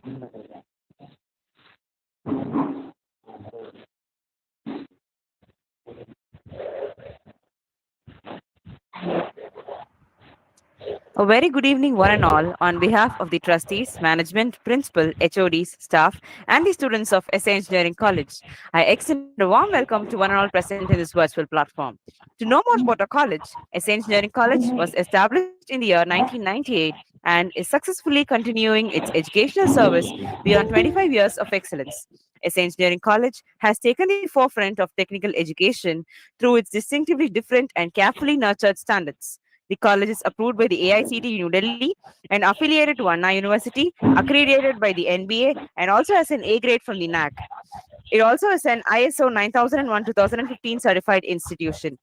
A very good evening, one and all, on behalf of the trustees, management, principal, HODs, staff, and the students of SA Engineering College. I extend a warm welcome to one and all present in this virtual platform. To know more about our college, SA Engineering College was established in the year 1998 and is successfully continuing its educational service beyond 25 years of excellence. SA Engineering College has taken the forefront of technical education through its distinctively different and carefully nurtured standards. The college is approved by the AICT New Delhi and affiliated to Anna University, accredited by the NBA, and also has an A grade from the NAC. It also is an ISO 9001 2015 certified institution.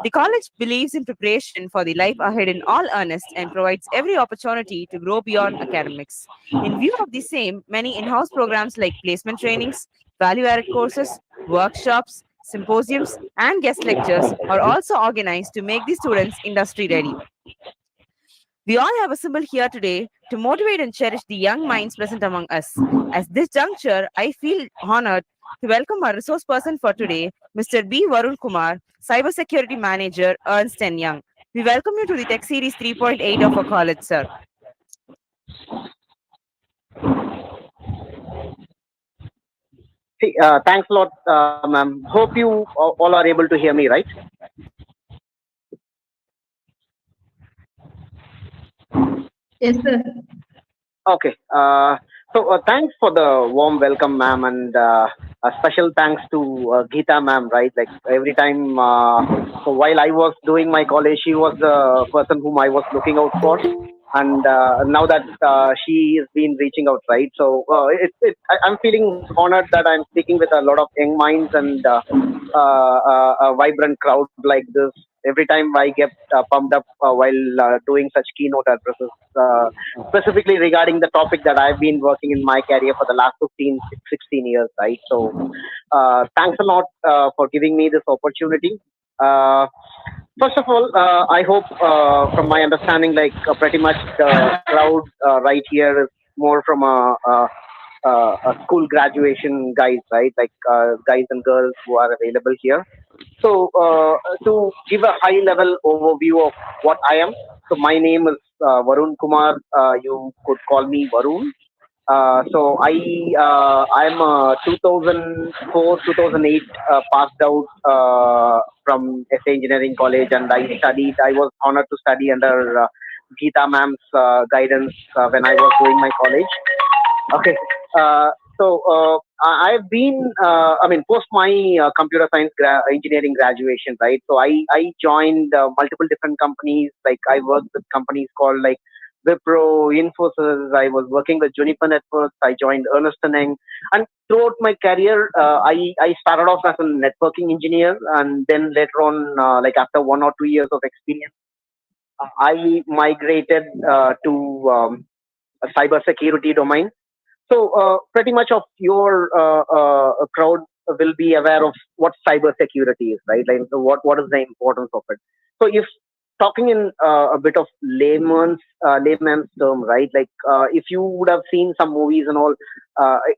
The college believes in preparation for the life ahead in all earnest and provides every opportunity to grow beyond academics. In view of the same, many in house programs like placement trainings, value added courses, workshops, symposiums, and guest lectures are also organized to make the students industry ready. We all have assembled here today to motivate and cherish the young minds present among us. At this juncture, I feel honored to welcome our resource person for today, Mr. B. Varun Kumar, Cybersecurity Manager, Ernst& Young. We welcome you to the Tech Series 3.8 of our college, sir. Hey, thanks a lot, ma'am. Hope you all are able to hear me, right? Yes, sir. Okay. Thanks for the warm welcome, ma'am, and a special thanks to Geeta, ma'am. Right, like every time, so while I was doing my college, she was the person whom I was looking out for, and now that she has been reaching out, right? So I'm feeling honored that I'm speaking with a lot of young minds and a vibrant crowd like this. Every time I get pumped up while doing such keynote addresses, specifically regarding the topic that I've been working in my career for the last 15, 16 years, right? So, thanks a lot for giving me this opportunity. Uh, First of all, I hope, from my understanding, like pretty much the crowd right here is more from a school graduation guys, right? Like guys and girls who are available here. So, to give a high level overview of what I am, so my name is Varun Kumar. You could call me Varun. I'm 2004 2008 passed out from SA Engineering College, and I studied. I was honored to study under Geeta ma'am's guidance when I was doing my college. Okay. Uh, I've been, I mean, post my computer science engineering graduation, right? So I joined multiple different companies. Like I worked with companies called like Wipro, Infosys. I was working with Juniper Networks. I joined Ernest and Young. And throughout my career, I started off as a networking engineer, and then later on, like after 1 or 2 years of experience, I migrated to a cybersecurity domain. So, pretty much of your crowd will be aware of what cyber security is, right? Like, so what is the importance of it? So, if talking in a bit of layman's term, right? Like, if you would have seen some movies and all,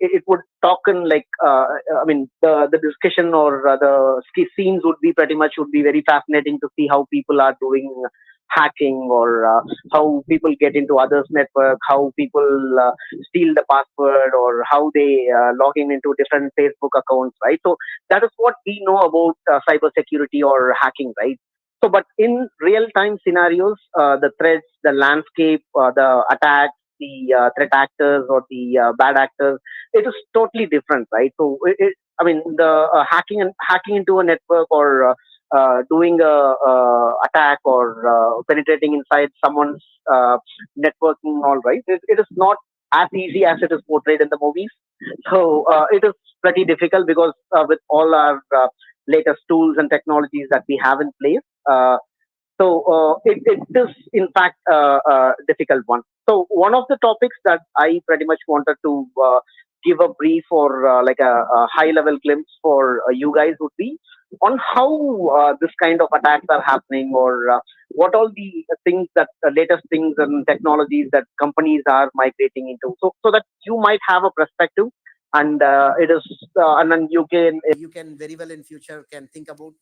it would talk in like, I mean, the discussion or the scenes would be pretty much would be very fascinating to see how people are doing hacking or how people get into others' network, how people steal the password, or how they log in into different Facebook accounts, right? So that is what we know about cybersecurity or hacking, right? So, but in real time scenarios, the threats, the landscape, the attacks, the threat actors or the bad actors, it is totally different, right? So, I mean, the hacking into a network or doing a attack or penetrating inside someone's networking, all right, it is not as easy as it is portrayed in the movies. So it is pretty difficult because with all our latest tools and technologies that we have in place, it is in fact a difficult one. So one of the topics that I pretty much wanted to give a brief or like a high level glimpse for you guys would be on how this kind of attacks are happening, or what all the things that latest things and technologies that companies are migrating into, so that you might have a perspective, and and then you can very well in future can think about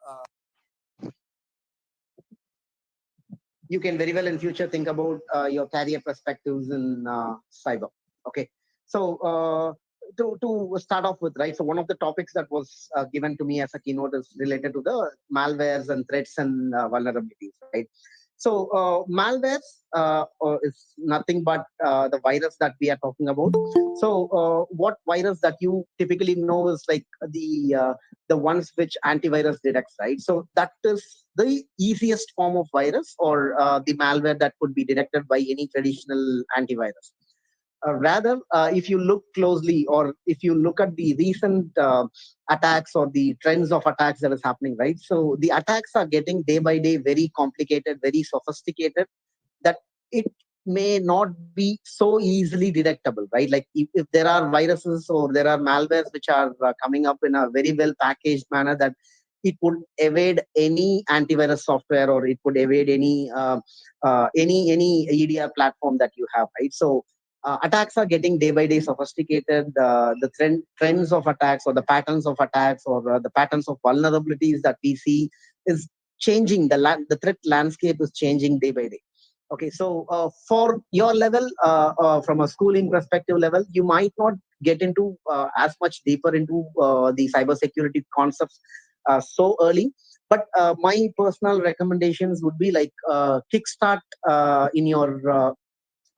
uh, you can very well in future think about your career perspectives in cyber. Okay, so to start off with, right? So one of the topics that was given to me as a keynote is related to the malwares and threats and vulnerabilities, right? So malwares is nothing but the virus that we are talking about. So what virus that you typically know is like the ones which antivirus detects, right? So that is the easiest form of virus, or the malware that could be detected by any traditional antivirus. Rather, if you look closely, or if you look at the recent attacks or the trends of attacks that is happening, right? So the attacks are getting day by day very complicated, very sophisticated, that it may not be so easily detectable, right? Like if there are viruses or there are malwares which are coming up in a very well packaged manner, that it would evade any antivirus software, or it would evade any EDR platform that you have, right? So attacks are getting day by day sophisticated. The trends of attacks, or the patterns of attacks, or the patterns of vulnerabilities that we see is changing. The threat landscape is changing day by day. Okay, so for your level, from a schooling perspective level, you might not get into as much deeper into the cybersecurity concepts so early. But my personal recommendations would be like kickstart in your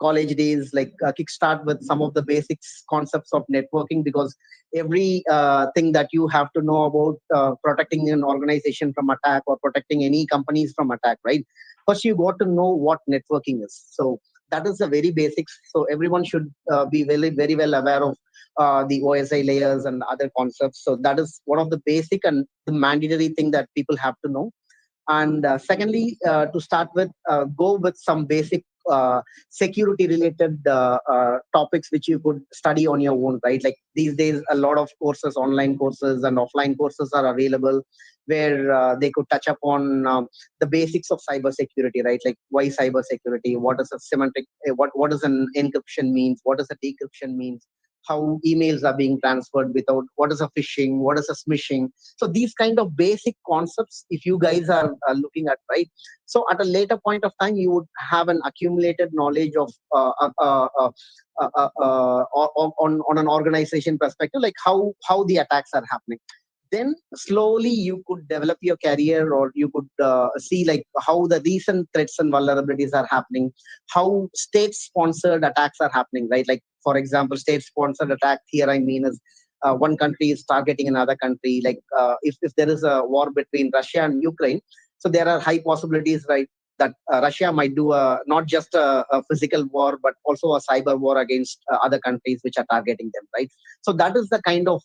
college days, like kickstart with some of the basics concepts of networking, because every thing that you have to know about protecting an organization from attack, or protecting any companies from attack, right? First you got to know what networking is. So that is the very basics. So everyone should be very well aware of the OSI layers and other concepts. So that is one of the basic and the mandatory thing that people have to know. And secondly, to start with, go with some basic security related topics which you could study on your own, right? Like these days a lot of courses, online courses and offline courses are available, where they could touch upon the basics of cybersecurity, right? Like why cybersecurity, what is a semantic, what does an encryption means, what does a decryption means, how emails are being transferred without, what is a phishing, what is a smishing. So these kind of basic concepts, if you guys are looking at, right? So at a later point of time, you would have an accumulated knowledge of on an organization perspective, like how the attacks are happening. Then slowly you could develop your career, or you could see like how the recent threats and vulnerabilities are happening, how state sponsored attacks are happening, right? Like for example, state sponsored attack here I mean is one country is targeting another country. Like if there is a war between Russia and Ukraine, so there are high possibilities, right, that Russia might do not just a physical war, but also a cyber war against other countries which are targeting them, right? So that is the kind of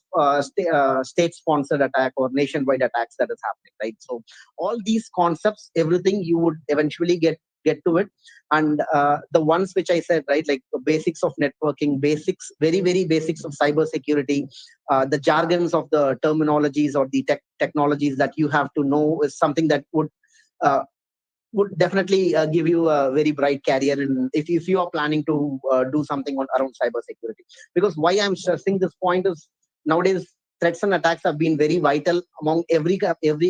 state-sponsored attack or nationwide attacks that is happening, right? So all these concepts, everything you would eventually get to it. And the ones which I said, right, like the basics of networking, basics, very basics of cybersecurity, the jargons of the terminologies or the technologies that you have to know is something that uh, would definitely give you a very bright career in, if you are planning to do something around cybersecurity. Because why I'm stressing this point is, nowadays threats and attacks have been very vital among every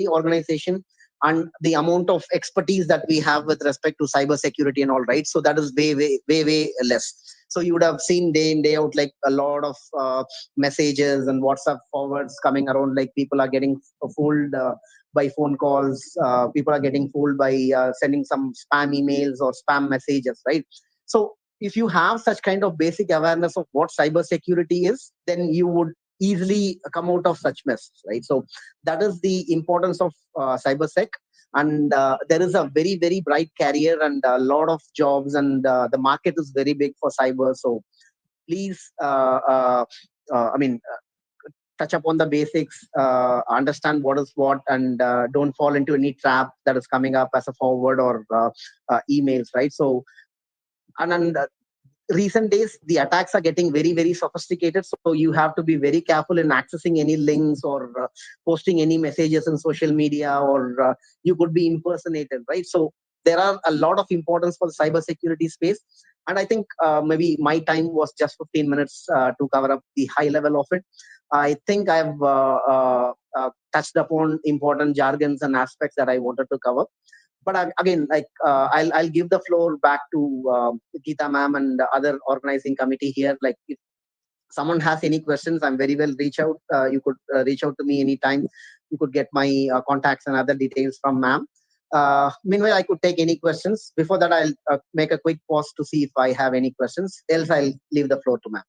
organization, and the amount of expertise that we have with respect to cybersecurity and all, right? So that is way less. So you would have seen day in day out like a lot of messages and WhatsApp forwards coming around, like people are getting fooled by phone calls. People are getting fooled by sending some spam emails or spam messages, right? So if you have such kind of basic awareness of what cybersecurity is, then you would easily come out of such mess, right? So that is the importance of cybersec. And there is a very bright career and a lot of jobs, and the market is very big for cyber. So please, I mean, touch upon the basics, understand what is what, and don't fall into any trap that is coming up as a forward or emails, right? So, and recent days, the attacks are getting very, very sophisticated. So you have to be very careful in accessing any links or posting any messages in social media, or you could be impersonated, right? So there are a lot of importance for the cybersecurity space. And I think maybe my time was just 15 minutes to cover up the high level of it. I think I've touched upon important jargons and aspects that I wanted to cover. But again, like I'll give the floor back to Geeta ma'am and the other organizing committee here. Like if someone has any questions, I'm very well reach out. You could reach out to me anytime. You could get my contacts and other details from ma'am. Meanwhile, I could take any questions. Before that, I'll make a quick pause to see if I have any questions. Else, I'll leave the floor to ma'am.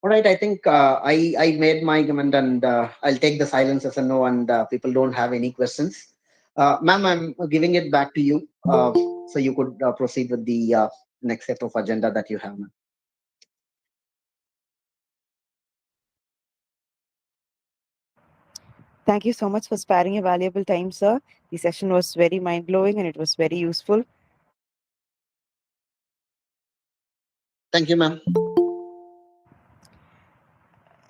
All right, I think I made my comment, and I'll take the silence as a no, and people don't have any questions. Ma'am, I'm giving it back to you, so you could proceed with the next set of agenda that you have, ma'am. Thank you so much for sparing your valuable time, sir. The session was very mind blowing and it was very useful. Thank you, ma'am.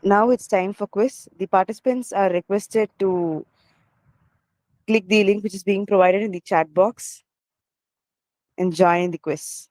Now it's time for quiz. The participants are requested to click the link which is being provided in the chat box and join the quiz.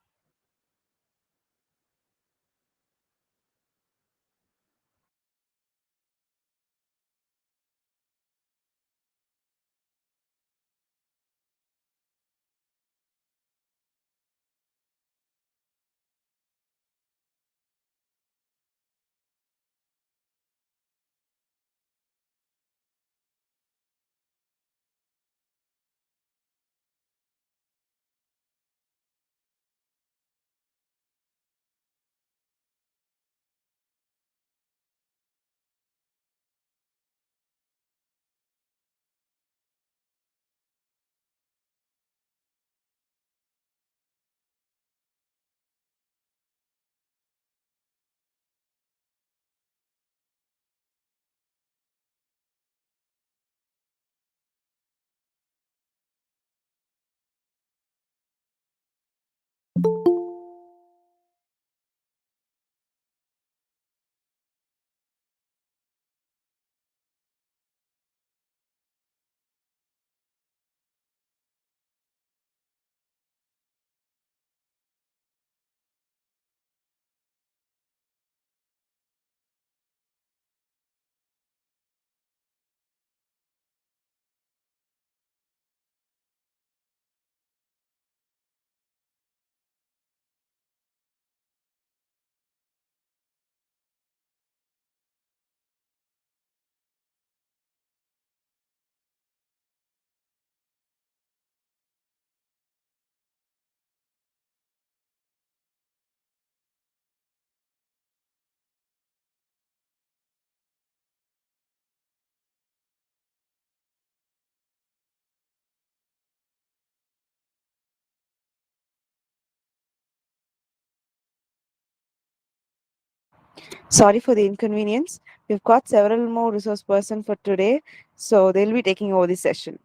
Sorry for the inconvenience. We've got several more resource persons for today, so they'll be taking over the session.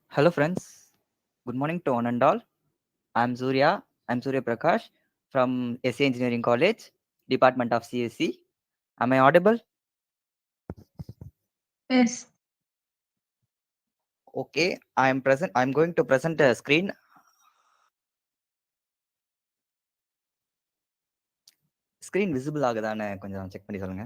Hello friends, good morning to one and all. I'm Surya Prakash from SA Engineering College, Department of CSC. Am I audible? Yes. Okay, I'm going to present a screen. Screen visible ஆகுதான்னு கொஞ்சம் check பண்ணி சொல்லுங்க.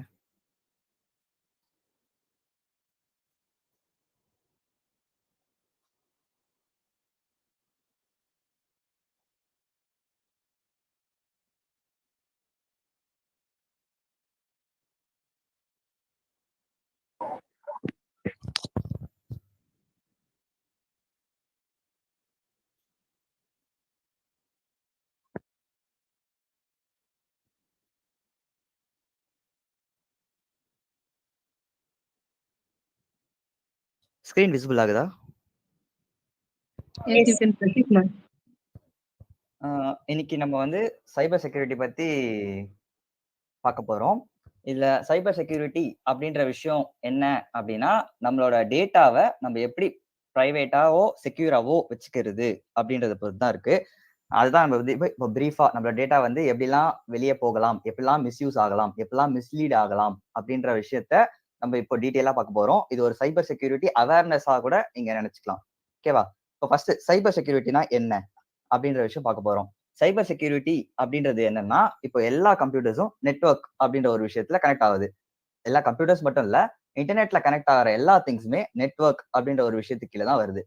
Screen visible ஆகுதா? Yes, you can proceed, ma'am. இன்னைக்கு நம்ம வந்து cyber security பத்தி பார்க்க போறோம். இதுல சைபர் செக்யூரிட்டி அப்படின்ற விஷயம் என்ன அப்படின்னா, நம்மளோட டேட்டாவை நம்ம எப்படி பிரைவேட்டாவோ செக்யூராவோ வச்சுக்கிறது அப்படின்றத பொறுத்து தான் இருக்கு. அதுதான் நம்ம வந்து இப்போ பிரீஃபா நம்மளோட டேட்டா வந்து எப்படிலாம் வெளியே போகலாம், எப்படிலாம் மிஸ்யூஸ் ஆகலாம், எப்படிலாம் மிஸ்லீட் ஆகலாம் அப்படின்ற விஷயத்த நம்ம இப்போ டீட்டெயிலா பார்க்க போறோம். இது ஒரு சைபர் செக்யூரிட்டி அவேர்னஸா கூட நீங்க நினைச்சுக்கலாம். ஓகேவா? இப்போ ஃபர்ஸ்ட் சைபர் செக்யூரிட்டினா என்ன அப்படின்ற விஷயம் பார்க்க போறோம். சைபர் செக்யூரிட்டி அப்படின்றது என்னன்னா, இப்போ எல்லா கம்ப்யூட்டர்ஸும் நெட்வொர்க் அப்படின்ற ஒரு விஷயத்துல கனெக்ட் ஆகுது. எல்லா கம்ப்யூட்டர்ஸ் மட்டும் இல்ல, இன்டர்நெட்ல கனெக்ட் ஆகிற எல்லா திங்ஸுமே நெட்வொர்க் அப்படின்ற ஒரு விஷயத்துக்கு கீழே தான் வருது.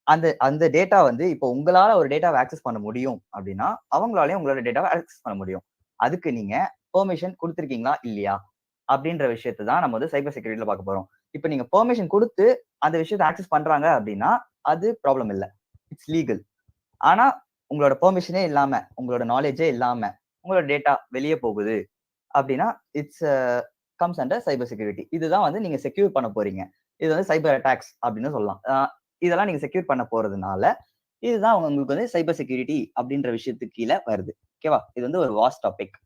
அந்த அந்த டேட்டா வந்து இப்போ உங்களால ஒரு டேட்டாவை ஆக்சஸ் பண்ண முடியும் அப்படின்னா, அவங்களாலையும் உங்களோட டேட்டாவை ஆக்சஸ் பண்ண முடியும். அதுக்கு நீங்க பெர்மிஷன் கொடுத்துருக்கீங்களா இல்லையா அப்படின்ற விஷயத்தை தான் நம்ம வந்து சைபர் செக்யூரிட்டியில பார்க்க போறோம். இப்போ நீங்க பெர்மிஷன் கொடுத்து அந்த விஷயத்தை ஆக்சஸ் பண்றாங்க அப்படின்னா அது ப்ராப்ளம் இல்லை, இட்ஸ் லீகல். ஆனா உங்களோட பெர்மிஷனே இல்லாம, உங்களோட நாலேஜே இல்லாம உங்களோட டேட்டா வெளியே போகுது அப்படின்னா it's comes under cyber security. இதுதான் வந்து நீங்க செக்யூர் பண்ண போறீங்க. இது வந்து சைபர் அட்டாக்ஸ் அப்படின்னு சொல்லலாம். இதெல்லாம் நீங்க செக்யூர் பண்ண போறதுனால இதுதான் உங்களுக்கு வந்து சைபர் செக்யூரிட்டி அப்படின்ற விஷயத்துக்கு கீழே வருது. ஓகேவா? இது வந்து ஒரு vast topic.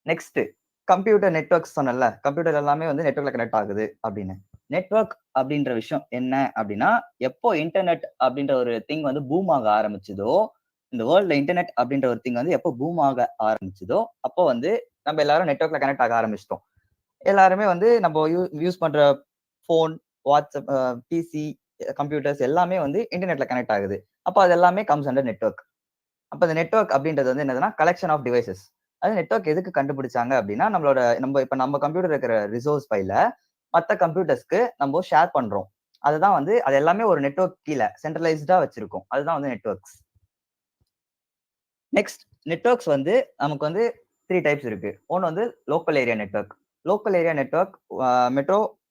Next computer networks சொன்னல, கம்ப்யூட்டர் எல்லாமே வந்து நெட்வொர்க்ல கனெக்ட் ஆகுது அப்படின்னு. நெட்வொர்க் அப்படின்ற விஷயம் என்ன அப்படின்னா, எப்போ இன்டர்நெட் அப்படின்ற ஒரு திங் வந்து பூம் ஆக ஆரம்பிச்சதோ, இந்த வேர்ல்ட்ல இன்டர்நெட் அப்படின்ற ஒரு திங் வந்து எப்போ பூம் ஆக ஆரம்பிச்சதோ, அப்போ வந்து நம்ம எல்லாரும் நெட்வொர்க்ல கனெக்ட் ஆக ஆரம்பிச்சிட்டோம். எல்லாருமே வந்து நம்ம யூஸ் பண்ற போன், வாட்ஸ்அப், பிசி, கம்ப்யூட்டர்ஸ் எல்லாமே வந்து இன்டர்நெட்ல கனெக்ட் ஆகுது. அப்போ அது எல்லாமே கம்ஸ் அண்டர் நெட்வொர்க். அப்போ இந்த நெட்வொர்க் அப்படின்றது வந்து என்னதுன்னா கலெக்ஷன் ஆஃப் டிவைசஸ். அது நெட்வொர்க் எதுக்கு கண்டுபிடிச்சாங்க அப்படின்னா, நம்ம கம்ப்யூட்டர் இருக்கிற ரிசோர்ஸ் ஃபைல மற்ற கம்ப்யூட்டர்ஸ்க்கு நம்ம ஷேர் பண்றோம். அதுதான் வந்து அது எல்லாமே ஒரு நெட்வொர்க் கீழே சென்ட்ரலைஸ்டா வச்சிருக்கோம். அதுதான் வந்து நெட்வொர்க்ஸ். நெக்ஸ்ட் நெட்வொர்க்ஸ் வந்து நமக்கு வந்து 3 டைப்ஸ் இருக்கு. ஒன்று வந்து local area network. Local area network,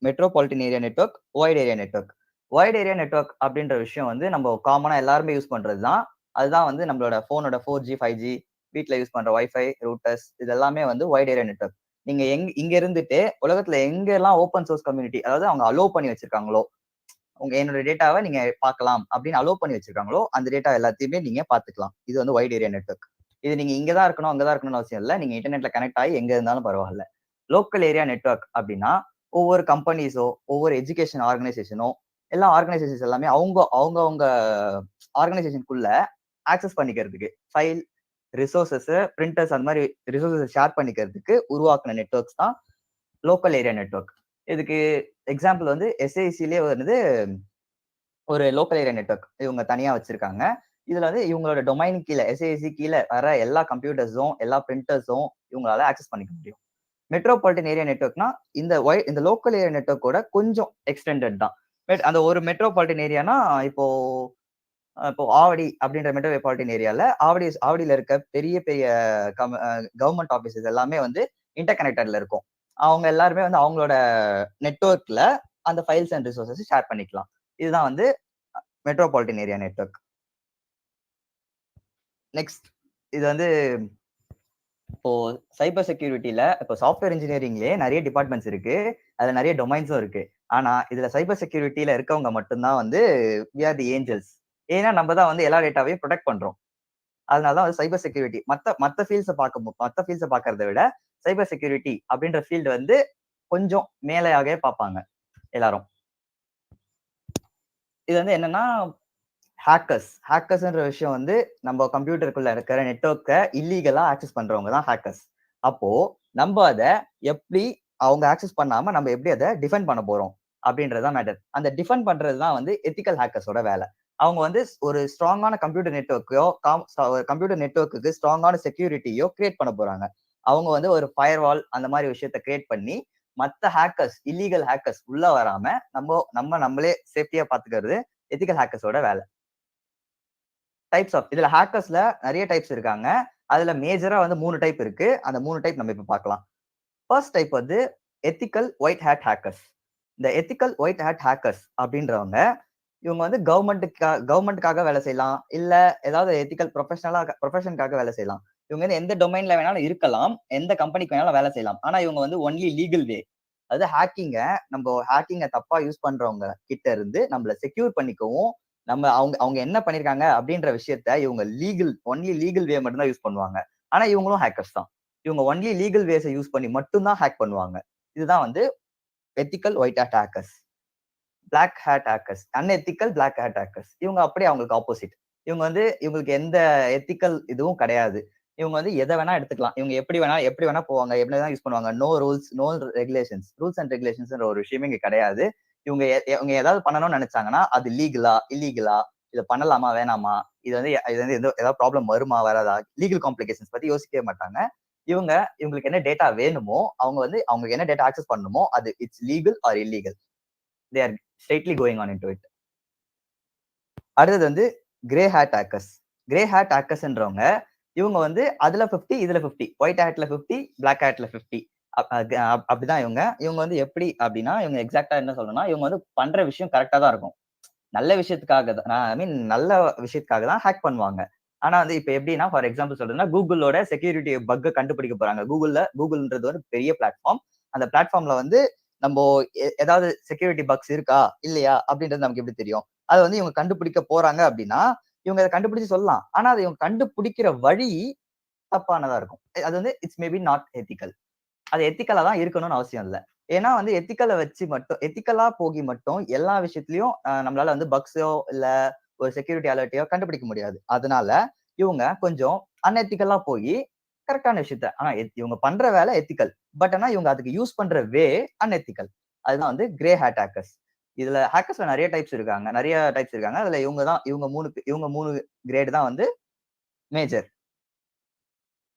metropolitan area network, white area network. White area network அப்படின்ற விஷயம் வந்து நம்ம காமனா எல்லாருமே யூஸ் பண்றது தான். அதுதான் வந்து நம்மளோட போனோட 4G 5G வீட்டில் யூஸ் பண்ற வைஃபை ரூட்டர்ஸ் இது எல்லாமே வந்து வைட் ஏரியா நெட்வொர்க். நீங்க இங்க இருந்துட்டு உலகத்துல எங்கெல்லாம் ஓப்பன் சோர்ஸ் கம்யூனிட்டி, அதாவது அவங்க அலோவ் பண்ணி வச்சிருக்காங்களோ, என்னோட டேட்டாவை நீங்க பார்க்கலாம் அப்படின்னு அலோவ் பண்ணி வச்சிருக்காங்களோ அந்த டேட்டா எல்லாத்தையுமே நீங்க பாத்துக்கலாம். இது வந்து வைட் ஏரியா நெட்வொர்க். இது நீங்க இங்கதான் இருக்கணும் அங்கதான் இருக்கணும்னு அவசியம் இல்லை. நீங்க இன்டர்நெட்ல கனெக்ட் ஆகி எங்க இருந்தாலும் பரவாயில்ல. லோக்கல் ஏரியா நெட்வொர்க் அப்படின்னா ஒவ்வொரு கம்பெனிஸோ ஒவ்வொரு எஜுகேஷன் ஆர்கனைசேஷனோ எல்லா ஆர்கனைசேஷன்ஸ் எல்லாமே அவங்க ஆர்கனைசேஷனுக்குள்ள ஆக்சஸ் பண்ணிக்கிறதுக்கு ஃபைல், ரிசோர்சஸ், பிரிண்டர்ஸ் அந்த மாதிரி ரிசோர்சஸ் ஷேர் பண்ணிக்கிறதுக்கு உருவாக்குன நெட்வொர்க்ஸ் தான் லோக்கல் ஏரியா நெட்வொர்க். இதுக்கு எக்ஸாம்பிள் வந்து எஸ்ஐசிலே வந்து ஒரு லோக்கல் ஏரியா நெட்வொர்க் இவங்க தனியா வச்சிருக்காங்க. இதுல வந்து இவங்களோட டொமைன் கீழே எஸ்ஐசி கீழே வர எல்லா கம்ப்யூட்டர்ஸும் எல்லா பிரிண்டர்ஸும் இவங்களால ஆக்சஸ் பண்ணிக்க முடியும். மெட்ரோபாலிட்டன் ஏரியா நெட்வொர்க்னா இந்த லோக்கல் ஏரியா நெட்வொர்க்கோட கொஞ்சம் எக்ஸ்டெண்டட் தான். அந்த ஒரு மெட்ரோபாலிட்டன் ஏரியானா இப்போ ஆவடி அப்படின்ற மெட்ரோபாலிட்டன் ஏரியால ஆவடியில இருக்க பெரிய பெரிய கவர்மெண்ட் ஆபீசஸ் எல்லாமே வந்து இன்டர் கனெக்டட்ல இருக்கும். அவங்க எல்லாருமே வந்து அவங்களோட நெட்வொர்க்ல அந்த ஃபைல்ஸ் அண்ட் ரிசோர்சஸ் ஷேர் பண்ணிக்கலாம். இதுதான் வந்து மெட்ரோபாலிட்டன் ஏரியா நெட்வொர்க். நெக்ஸ்ட் இது வந்து இப்போ சைபர் செக்யூரிட்டியில இப்போ சாஃப்ட்வேர் இன்ஜினியரிங்லயே நிறைய டிபார்ட்மெண்ட்ஸ் இருக்கு. அதுல நிறைய டொமைன்ஸும் இருக்கு. ஆனா இதுல சைபர் செக்யூரிட்டியில இருக்கவங்க மட்டும்தான் வந்து we are the angels. ஏன்னா நம்ம தான் வந்து எல்லா டேட்டாவையும் ப்ரொடெக்ட் பண்றோம். அதனாலதான் வந்து சைபர் செக்யூரிட்டி மத்த ஃபீல்ட்ஸை பார்க்கறத விட சைபர் செக்யூரிட்டி அப்படின்ற ஃபீல்டு வந்து கொஞ்சம் மேலையாகவே பார்ப்பாங்க எல்லாரும். இது வந்து என்னன்னா ஹேக்கர்ஸ்ன்ற விஷயம் வந்து நம்ம கம்ப்யூட்டருக்குள்ள இருக்கிற நெட்வொர்க்கை இல்லீகலா ஆக்சஸ் பண்றவங்க தான் ஹேக்கர்ஸ். அப்போ நம்ம அதை எப்படி அவங்க ஆக்சஸ் பண்ணாம நம்ம எப்படி அதை டிஃபெண்ட் பண்ண போறோம் அப்படின்றதுதான் மேட்டர். அந்த டிஃபெண்ட் பண்றது தான் வந்து எத்திக்கல் ஹேக்கர்ஸோட வேலை. அவங்க வந்து ஒரு ஸ்ட்ராங்கான கம்ப்யூட்டர் நெட்வொர்க்குக்கு ஸ்ட்ராங்கான செக்யூரிட்டியோ கிரியேட் பண்ண போறாங்க. அவங்க வந்து ஒரு ஃபயர்வால் அந்த மாதிரி விஷயத்த கிரியேட் பண்ணி மற்ற ஹேக்கர்ஸ் இல்லீகல் ஹேக்கர்ஸ் உள்ள வராம நம்மளே சேஃப்டியா பாத்துக்கிறது எத்திக்கல் ஹேக்கர்ஸோட வேலை. இதுல ஹேக்கர்ஸ்ல நிறைய டைப்ஸ் இருக்காங்க. அதுல மேஜரா வந்து 3 டைப் இருக்கு. அந்த 3 டைப் நம்ம இப்ப பார்க்கலாம். ஃபர்ஸ்ட் டைப் வந்து எத்திக்கல் ஒயிட் ஹேட் ஹேக்கர்ஸ். இந்த எத்திக்கல் ஒயிட் ஹேட் ஹேக்கர்ஸ் அப்படின்றவங்க இவங்க வந்து கவர்மெண்ட்டுக்காக வேலை செய்யலாம், இல்ல ஏதாவது எத்திக்கல் ப்ரொஃபஷனுக்காக வேலை செய்யலாம். இவங்க வந்து எந்த டொமைன்ல வேணாலும் இருக்கலாம், எந்த கம்பெனிக்கு வேணாலும் வேலை செய்யலாம். ஆனா இவங்க வந்து ஒன்லி லீகல் வே, அது ஹேக்கிங்க தப்பா யூஸ் பண்றவங்க கிட்ட இருந்து நம்மள செக்யூர் பண்ணிக்கவும், நம்ம அவங்க என்ன பண்ணிருக்காங்க அப்படின்ற விஷயத்த இவங்க ஒன்லி லீகல் வே மட்டும் தான் யூஸ் பண்ணுவாங்க. ஆனா இவங்களும் ஹேக்கர்ஸ் தான். இவங்க ஒன்லி லீகல் வேஸ யூஸ் பண்ணி மட்டும் தான் ஹேக் பண்ணுவாங்க. இதுதான் வந்து ethical white hat hackers. Black hat hackers, unethical black hat hackers. இவங்க அப்படியே அவங்களுக்கு ஆப்போசிட். இவங்க வந்து இவங்களுக்கு எந்த எத்திக்கல் இதுவும் கிடையாது. இவங்க வந்து எதை வேணா எடுத்துக்கலாம். இவங்க எப்படி வேணா போவாங்க, எப்படி வேணா யூஸ் பண்ணுவாங்க. No rules, no regulations. Rules and ரெகுலேஷன்ஸ்ன்ற ஒரு விஷயமே இங்க கிடையாது. இவங்க ஏதாவது பண்ணணும்னு நினைச்சாங்கன்னா அது லீகலா, இல்லீகலா, இதை பண்ணலாமா, வேணாமா, இது வந்து ஏதாவது ப்ராப்ளம் வருமா, வராதா, லீகல் காம்ப்ளிகேஷன்ஸ் பத்தி யோசிக்கவே மாட்டாங்க. இவங்களுக்கு என்ன டேட்டா வேணுமோ, அவங்களுக்கு என்ன டேட்டா ஆக்சஸ் பண்ணணுமோ, அது it's legal or illegal. They are straightly going on into it. அடுத்தது வந்து grey hat hackers. Grey hat ஹேக்கர்ஸ்ன்றவங்க இவங்க வந்து அதுல 50 இதுல 50, ஒயிட் ஹேட்ல 50, பிளாக் ஹேட்ல 50. அப்படிதான் இவங்க வந்து எப்படி அப்படின்னா, இவங்க எக்ஸாக்டா என்ன சொல்லணும்னா, இவங்க வந்து பண்ற விஷயம் கரெக்டா தான் இருக்கும். நல்ல விஷயத்துக்காக தான், ஐ மீன் நல்ல விஷயத்துக்காக தான் ஹேக் பண்ணுவாங்க. ஆனா வந்து இப்ப எப்படின்னா, ஃபார் எக்ஸாம்பிள் சொல்றேன்னா, கூகுளோட செக்யூரிட்டி பக்க கண்டுபிடிக்க போறாங்க. கூகுள்ன்றது ஒரு பெரிய பிளாட்ஃபார்ம். அந்த பிளாட்ஃபார்ம்ல வந்து நம்ம ஏதாவது செக்யூரிட்டி பக்ஸ் இருக்கா இல்லையா அப்படின்றது நமக்கு எப்படி தெரியும்? அதை வந்து இவங்க கண்டுபிடிக்க போறாங்க அப்படின்னா, இவங்க அதை கண்டுபிடிச்சு சொல்லலாம். ஆனா அதை இவங்க கண்டுபிடிக்கிற வழி தப்பானதா இருக்கும். அது வந்து இட்ஸ் மேபி நாட் எத்திக்கல். அது எத்திக்கலா தான் இருக்கணும்னு அவசியம் இல்ல. ஏன்னா வந்து எத்திக்கலா போகி மட்டும் எல்லா விஷயத்திலயும் நம்மளால வந்து பக்ஸோ இல்ல ஒரு செக்யூரிட்டி அலர்ட்டையோ கண்டுபிடிக்க முடியாது. அதனால இவங்க கொஞ்சம் அன்எத்திக்கலா போய் கரெக்டான விஷயத்த, ஆனா இவங்க பண்ற வேலை எத்திக்கல். பட் ஆனா இவங்க அதுக்கு யூஸ் பண்ற வே அன்எத்திக்கல். அதுதான் வந்து கிரே ஹேட் ஹேக்கர்ஸ். இதுல ஹேக்கர்ஸ்ல நிறைய டைப்ஸ் இருக்காங்க. அதுல இவங்க மூணு கிரேட் தான் வந்து மேஜர்.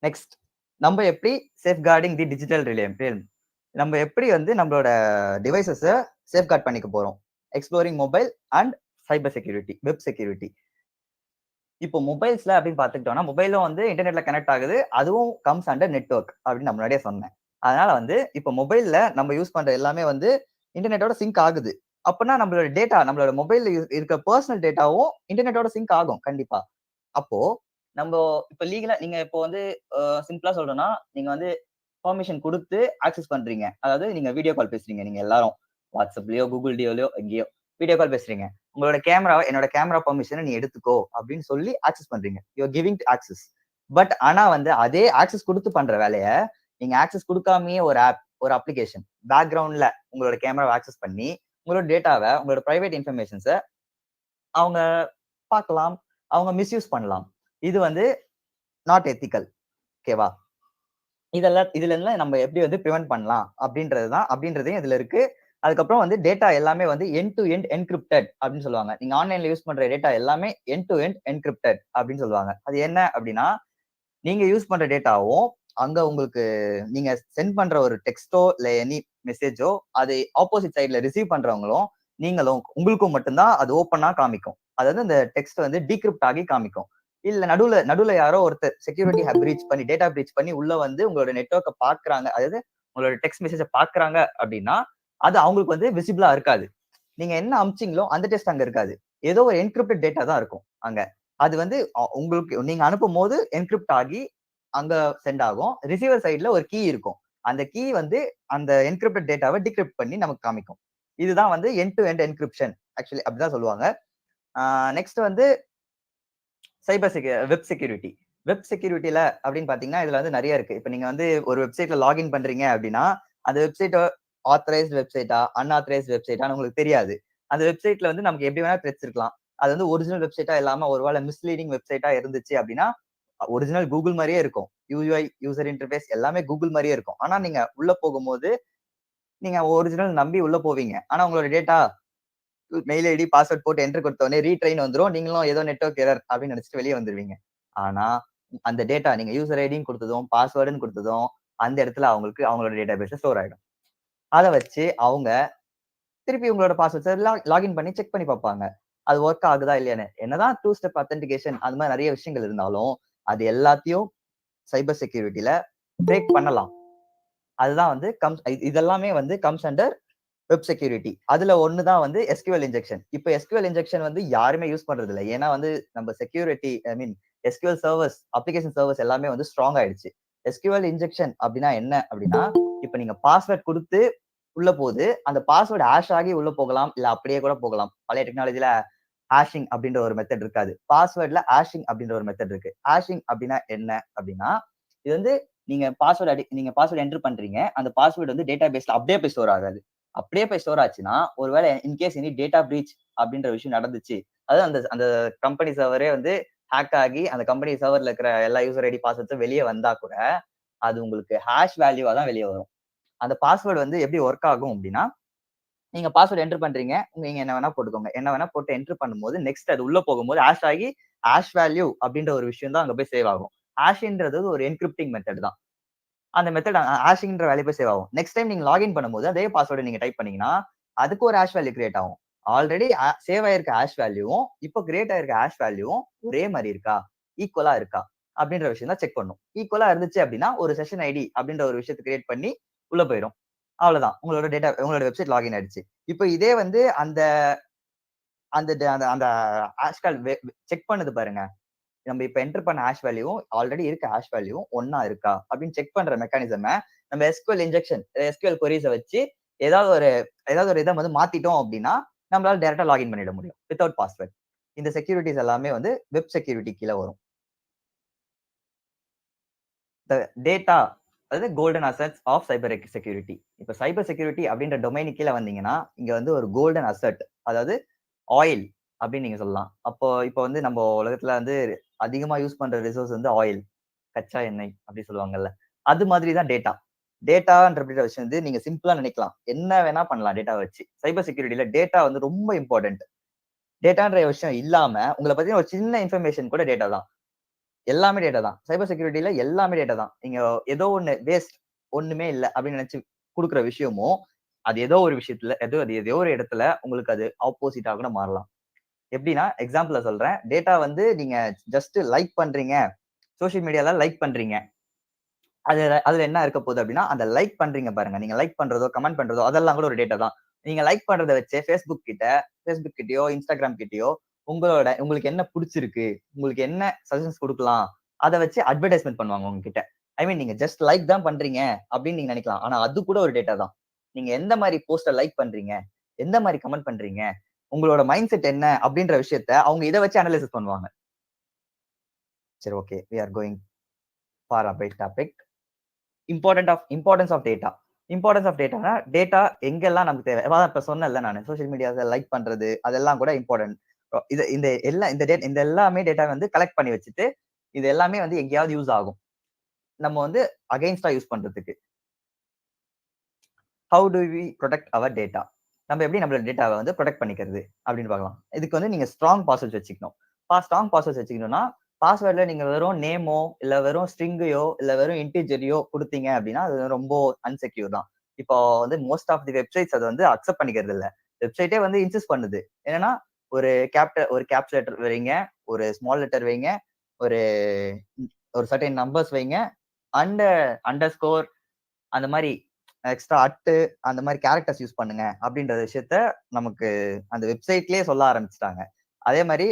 நெக்ஸ்ட், நம்ம எப்படி சேஃப்கார்டிங் தி டிஜிட்டல் ரிலேம், நம்ம எப்படி வந்து நம்மளோட டிவைசஸ சேஃப்கார்ட் பண்ணிக்க போறோம். Exploring mobile and cyber security, web security. இப்போ மொபைல்ஸ்ல அப்படின்னு பாத்துக்கிட்டோம்னா, மொபைலும் வந்து இன்டர்நெட்ல கனெக்ட் ஆகுது. அதுவும் கம்ஸ் அண்டர் நெட்வொர்க் அப்படின்னு நான் முன்னாடியே சொன்னேன். அதனால வந்து இப்போ மொபைல்ல நம்ம யூஸ் பண்ற எல்லாமே வந்து இன்டர்நெட்டோட சிங்க் ஆகுது. அப்படின்னா நம்மளோட மொபைல்ல இருக்க பர்சனல் டேட்டாவும் இன்டர்நெட்டோட சிங்க் ஆகும் கண்டிப்பா. அப்போ நம்ம இப்ப லீகலா நீங்க இப்போ வந்து சிம்பிளா சொல்றேன்னா, நீங்க வந்து பெர்மிஷன் கொடுத்து ஆக்சஸ் பண்றீங்க. அதாவது நீங்க வீடியோ கால் பேசுறீங்க. நீங்க எல்லாரும் வாட்ஸ்அப்லயோ, கூகுள் டியோலயோ எங்கேயோ வீடியோ கால் பேசுறீங்க. உங்களோட என்னோட கேமரா பெர்மிஷனை நீ எடுத்துக்கோ அப்படின்னு சொல்லி ஆக்சஸ் பண்றீங்க. You are giving access. But ஆனா வந்து அதே ஆக்சஸ் கொடுத்து பண்ற வேலைய நீங்க ஆக்சஸ் கொடுக்காமயே ஒரு அப்ளிகேஷன் பேக்ரவுண்ட்ல உங்களோட கேமராவை ஆக்சஸ் பண்ணி உங்களோட டேட்டாவை, உங்களோட பிரைவேட் இன்ஃபர்மேஷன்ஸை அவங்க பார்க்கலாம், அவங்க மிஸ்யூஸ் பண்ணலாம். இது வந்து நாட் எத்திக்கல். ஓகேவா? இதுல எல்லாம் நம்ம எப்படி வந்து ப்ரிவென்ட் பண்ணலாம் அப்படின்றதையும் இதுல இருக்கு. அதுக்கப்புறம் வந்து டேட்டா எல்லாமே வந்து எண்ட் டு எண்ட் என்கிரிப்டட் அப்படின்னு சொல்லுவாங்க. நீங்க ஆன்லைன்ல யூஸ் பண்ற டேட்டா எல்லாமே எண்ட் டு எண்ட் என்கிரிப்டட் அப்படின்னு சொல்லுவாங்க. அது என்ன அப்படின்னா, நீங்க யூஸ் பண்ற டேட்டாவும் அங்க உங்களுக்கு நீங்க சென்ட் பண்ற ஒரு டெக்ஸ்டோ இல்ல எனி மெசேஜோ அதை ஆப்போசிட் சைட்ல ரிசீவ் பண்றவங்களும் உங்களுக்கும் மட்டும்தான் அது ஓப்பனா காமிக்கும். அதாவது இந்த டெக்ஸ்ட் வந்து டீக்ரிப்ட் ஆகி காமிக்கும். இல்ல நடுவுல யாரோ ஒருத்தர் செக்யூரிட்டி பிரீச் பண்ணி டேட்டா பிரீச் பண்ணி உள்ள வந்து உங்களோட நெட்வொர்க்கை பாக்குறாங்க, அதாவது உங்களோட டெக்ஸ்ட் மெசேஜை பாக்குறாங்க அப்படின்னா அது அவங்களுக்கு வந்து விசிபிளா இருக்காது. நீங்க என்ன அமிச்சிங்களோ அந்த டெக்ஸ்ட் அங்க இருக்காது. ஏதோ ஒரு என்கிரிப்டட் டேட்டா தான் இருக்கும் அங்க. அது வந்து உங்களுக்கு நீங்க அனுப்பும் போது என்கிரிப்ட் ஆகி அங்க சென்ட் ஆகும். ரிசீவர் சைட்ல ஒரு கீ இருக்கும். அந்த கீ வந்து அந்த என்கிரிப்டட் டேட்டாவை டிகிரிப்ட் பண்ணி நமக்கு காமிக்கும். இதுதான் வந்து end to end encryption. Actually அப்படிதான் சொல்லுவாங்க. நெக்ஸ்ட் வந்து வெப் செக்யூரிட்டி. வெப் செக்யூரிட்டில அப்படின்னு பாத்தீங்கன்னா இதுல வந்து நிறைய இருக்கு. இப்ப நீங்க வந்து ஒரு வெப்சைட்ல லாகின் பண்றீங்க அப்படின்னா அந்த வெப்சைட் ஆத்தரைஸ்ட் வெப்சைட்டா அன்ஆத்தரைஸ்ட் வெப்சைட்டான்னு உங்களுக்கு தெரியாது. அந்த வெப்சைட்ல வந்து நமக்கு எப்படி வேணா த்ரெட்ஸ் இருக்கலாம். அது வந்து ஒரிஜினல் வெப்சைட்டா இல்லாம ஒருவேளை மிஸ்லீடிங் வெப்சைட்டா இருந்துச்சு அப்படின்னா ஒரிஜினல் கூகுள் மாதிரியே இருக்கும். யூஐ யூசர் இன்டர்ஃபேஸ் எல்லாமே கூகுள் மாதிரியே இருக்கும். ஆனா நீங்க உள்ள போகும்போது நீங்க ஒரிஜினல் நம்பி உள்ள போவீங்க. ஆனா உங்களோட டேட்டா மெயில் ஐடி பாஸ்வேர்ட் போட்டு என்டர் கொடுத்த உடனே ரீட்ரைன் வந்துரும். நீங்களும் ஏதோ நெட்வொர்க் எரர் அப்படின்னு நினைச்சிட்டு வெளியே வந்துருவீங்க. ஆனா அந்த டேட்டா நீங்க யூசர் ஐடின்னு கொடுத்ததும் பாஸ்வேர்டுன்னு கொடுத்ததும் அந்த இடத்துல அவங்களோட டேட்டா பேஸ்ல ஸ்டோர் ஆயிடும். அதை வச்சு அவங்க திருப்பி உங்களோட பாஸ்வேர்ட்ஸ் லாகின் பண்ணி செக் பண்ணி பார்ப்பாங்க. அது ஒர்க் ஆகுதா இல்லையான்னு. என்னதான் 2 ஸ்டெப் அத்தென்டிகேஷன் அது மாதிரி நிறைய விஷயங்கள் இருந்தாலும் அது எல்லாத்தையும் சைபர் செக்யூரிட்டில பிரேக் பண்ணலாம். அதுதான் வந்து இதெல்லாமே வந்து கம்ஸ் அண்டர் வெப் செக்யூரிட்டி. அதுல ஒண்ணுதான் வந்து எஸ்கியூஎல் இன்ஜெக்ஷன். இப்ப எஸ்கியூஎல் இன்ஜெக்ஷன் வந்து யாருமே யூஸ் பண்றது இல்லை. ஏன்னா வந்து நம்ம security SQL servers, application servers எல்லாமே வந்து ஸ்ட்ராங் ஆயிடுச்சு. எஸ்கியூஎல் இன்ஜெக்ஷன் அப்படின்னா என்ன அப்படின்னா, இப்ப நீங்க பாஸ்வேர்ட் கொடுத்து உள்ள போகுது. அந்த பாஸ்வேர்டு ஹேஷ் ஆகி உள்ள போகலாம், இல்ல அப்படியே கூட போகலாம். பழைய டெக்னாலஜில ஹேஷிங் அப்படின்ற ஒரு மெத்தட் இருக்காது. பாஸ்வேர்ட்ல ஹேஷிங் அப்படின்ற ஒரு மெத்தட் இருக்கு. ஹேஷிங் அப்படின்னா என்ன அப்படின்னா, இது வந்து நீங்க பாஸ்வேர்ட் என்டர் பண்றீங்க. அந்த பாஸ்வேர்டு வந்து டேட்டா பேஸ்ல அப்படியே போய் ஸ்டோர் ஆகாது. அப்படியே போய் ஸ்டோர் ஆச்சுன்னா, ஒருவேளை இன்கேஸ் எனி டேட்டா பிரீச் அப்படின்ற விஷயம் நடந்துச்சு. அதாவது அந்த அந்த கம்பெனி சர்வரே வந்து ஹேக் ஆகி அந்த கம்பெனி சர்வர்ல இருக்கிற எல்லா யூசர் ஐடி பாஸ்வேர்ட்ஸும் வெளிய வந்தா கூட, அது உங்களுக்கு ஹேஷ் வேல்யூவா தான் வெளிய வரும். அந்த பாஸ்வேர்ட் வந்து எப்படி ஒர்க் ஆகும் அப்படின்னா, நீங்க பாஸ்வேர்ட் என்டர் பண்றீங்க. நீங்க என்ன வேணா போட்டுக்கோங்க. என்ன வேணா போட்டு என்டர் பண்ணும்போது, நெக்ஸ்ட் அது உள்ள போகும்போது ஹேஷ் ஆகி ஹேஷ் வேல்யூ அப்படின்ற ஒரு விஷயம் தான் அங்க போய் சேவ் ஆகும். ஹேஷ்ன்றது ஒரு என்கிரிப்டிங் மெத்தட் தான். அந்த மெத்தட் ஹேஷிங்ன்ற வேல்யூ போய் சேவ் ஆகும். நெக்ஸ்ட் டைம் நீங்க லாகின் பண்ணும்போது அதே பாஸ்வேர்ட் நீங்க டைப் பண்ணீங்கன்னா, அதுக்கு ஒரு ஹேஷ் வேல்யூ கிரியேட் ஆகும். ஆல்ரெடி சேவ் ஆயிருக்க ஹேஷ் வேல்யூவும், இப்போ கிரியேட் ஆயிருக்க ஹேஷ் வேல்யூவும் ஒரே மாரி இருக்கா? ஈக்குவலா இருக்கா? அப்படின்ற விஷயம் தான் செக் பண்ணும். ஈக்குவலா இருந்துச்சு அப்படின்னா, ஒரு செஷன் ஐடி அப்படின்ற ஒரு விஷயத்த கிரியேட் பண்ணி உள்ள போயிரும். அவ்வளவுதான். உங்களோட வெப்சைட் லாகின் ஆயிடுச்சு. இப்போ இதே வந்து அந்த அந்த அந்த அந்த ஹேஷ் கால் செக் பண்ணுது பாருங்க. நம்ம இப்ப என்டர் பண்ண ஹேஷ் வேல்யூவும் ஆல்ரெடி இருக்க ஹேஷ் வேல்யூவும் ஒண்ணா இருக்கா அப்படின்னு செக் பண்ற மெக்கானிசம் நம்ம SQL இன்ஜெக்ஷன் SQL கொரீஸை வச்சு ஏதாவது ஒரு இதை வந்து மாத்திட்டோம் அப்படின்னா நம்மளால டைரக்டா லாகின் பண்ணிட முடியும் வித்தவுட் பாஸ்வேர்ட். இந்த செக்யூரிட்டிஸ் எல்லாமே வந்து வெப் செக்யூரிட்டி கீழே வரும். டேட்டா அதாவது golden assets of cyber security. இப்ப சைபர் செக்யூரிட்டி அப்படின்ற டொமைனு கீழே வந்தீங்கன்னா இங்க வந்து ஒரு கோல்டன் அசெட், அதாவது ஆயில் அப்படின்னு நீங்க சொல்லலாம். அப்போ இப்போ வந்து நம்ம உலகத்துல வந்து அதிகமா யூஸ் பண்ற ரிசோர்ஸ் வந்து ஆயில், கச்சா எண்ணெய் அப்படி சொல்லுவாங்கல்ல. அது மாதிரி தான் டேட்டா. டேட்டான்ற விஷயம் வந்து நீங்க சிம்பிளா நினைக்கலாம். என்ன வேணா பண்ணலாம் டேட்டா வச்சு. சைபர் செக்யூரிட்டில டேட்டா வந்து ரொம்ப இம்பார்ட்டன்ட். டேட்டான்ற விஷயம் இல்லாம உங்களை பத்தின ஒரு சின்ன இன்ஃபர்மேஷன் கூட டேட்டா தான். எல்லாமே டேட்டா தான். சைபர் செக்யூரிட்டில எல்லாமே டேட்டா தான். நீங்க ஏதோ ஒண்ணு வேஸ்ட் ஒண்ணுமே இல்ல அப்படின்னு நினைச்சு குடுக்குற விஷயமும், அது ஏதோ ஒரு விஷயத்துல ஏதோ ஒரு இடத்துல உங்களுக்கு அது ஆப்போசிட்டா கூட மாறலாம். எப்படின்னா எக்ஸாம்பிள சொல்றேன். டேட்டா வந்து நீங்க ஜஸ்ட் லைக் பண்றீங்க. சோசியல் மீடியால லைக் பண்றீங்க. அதுல என்ன இருக்க போகுது அப்படின்னா, அந்த லைக் பண்றீங்க பாருங்க. நீங்க லைக் பண்றதோ, கமெண்ட் பண்றதோ அதெல்லாம் கூட ஒரு டேட்டா தான். நீங்க லைக் பண்றத வச்சே Facebook கிட்டயோ, Instagram கிட்டயோ உங்களுக்கு என்ன புடிச்சிருக்கு? உங்களுக்கு என்ன சஜஷன்ஸ் குடுக்கலாம்? அத வச்சு அட்வர்டைஸ்மென்ட் பண்ணுவாங்க உங்ககிட்ட. ஐ மீன் நீங்க ஜஸ்ட் லைக் தான் பண்றீங்க அப்படின்னு நீங்க நினைக்கலாம். ஆனா அது கூட ஒரு டேட்டா தான். நீங்க எந்த மாரி போஸ்ட லைக் பண்றீங்க? எந்த மாரி கமெண்ட் பண்றீங்க? உங்களோட மைண்ட் செட் என்ன? அப்படின்ற விஷயத்த அவங்க இத வச்சு அனலைசிஸ் பண்ணுவாங்க. சரி, okay. We are going for a bite topic. Importance of data. Importance of டேட்டானா, டேட்டா எங்கெல்லாம் நமக்கு தேவை. அதான் இப்ப சொன்னேன்ல நானு. சோசியல் மீடியால லைக் பண்றது, அதெல்லாம் கூட இம்பார்ட்டன்ட். இது இந்த எல்லாமே டேட்டா வந்து கலெக்ட் பண்ணி வச்சுட்டு, இது எல்லாமே வந்து எங்கேயாவது யூஸ் ஆகும். நம்ம வந்து அகைன்ஸ்டா யூஸ் பண்றதுக்கு. How do we protect our data? நம்ம எப்படி நம்மளோட டேட்டாவை வந்து ப்ரொடெக்ட் பண்ணிக்கிறது அப்படின்னு பார்க்கலாம். இதுக்கு வந்து நீங்க ஸ்ட்ராங் பாஸ்வேர்ட்ஸ் வச்சுக்கணும். ஸ்ட்ராங் பாஸ்வேர்ட்ஸ் வச்சுக்கணும்னா, பாஸ்வேர்ட்ல நீங்க வெறும் நேமோ, இல்ல வெறும் ஸ்ட்ரிங்கையோ, இல்ல வெறும் இன்டிஜரையோ குடுத்தீங்க அப்படின்னா, அது ரொம்ப அன்செக்யூர் தான். இப்போ வந்து மோஸ்ட் ஆஃப் தி வெப்சைட்ஸ் அதை வந்து அக்செப்ட் பண்ணிக்கிறது இல்ல. வெப்சைட்டே வந்து இன்சிஸ்ட் பண்ணுது. என்னன்னா, ஒரு கேப்ஸ் லெட்டர் வைங்க, ஒரு ஸ்மால் லெட்டர் வைங்க, ஒரு ஒரு சர்டைன் நம்பர்ஸ் வைங்க, அண்ட் அண்டர்ஸ்கோர் அந்த மாதிரி எக்ஸ்ட்ரா அந்த மாதிரி கேரக்டர்ஸ் யூஸ் பண்ணுங்க அப்படின்ற விஷயத்த நமக்கு அந்த வெப்சைட்லயே சொல்ல ஆரம்பிச்சிட்டாங்க. அதே மாதிரி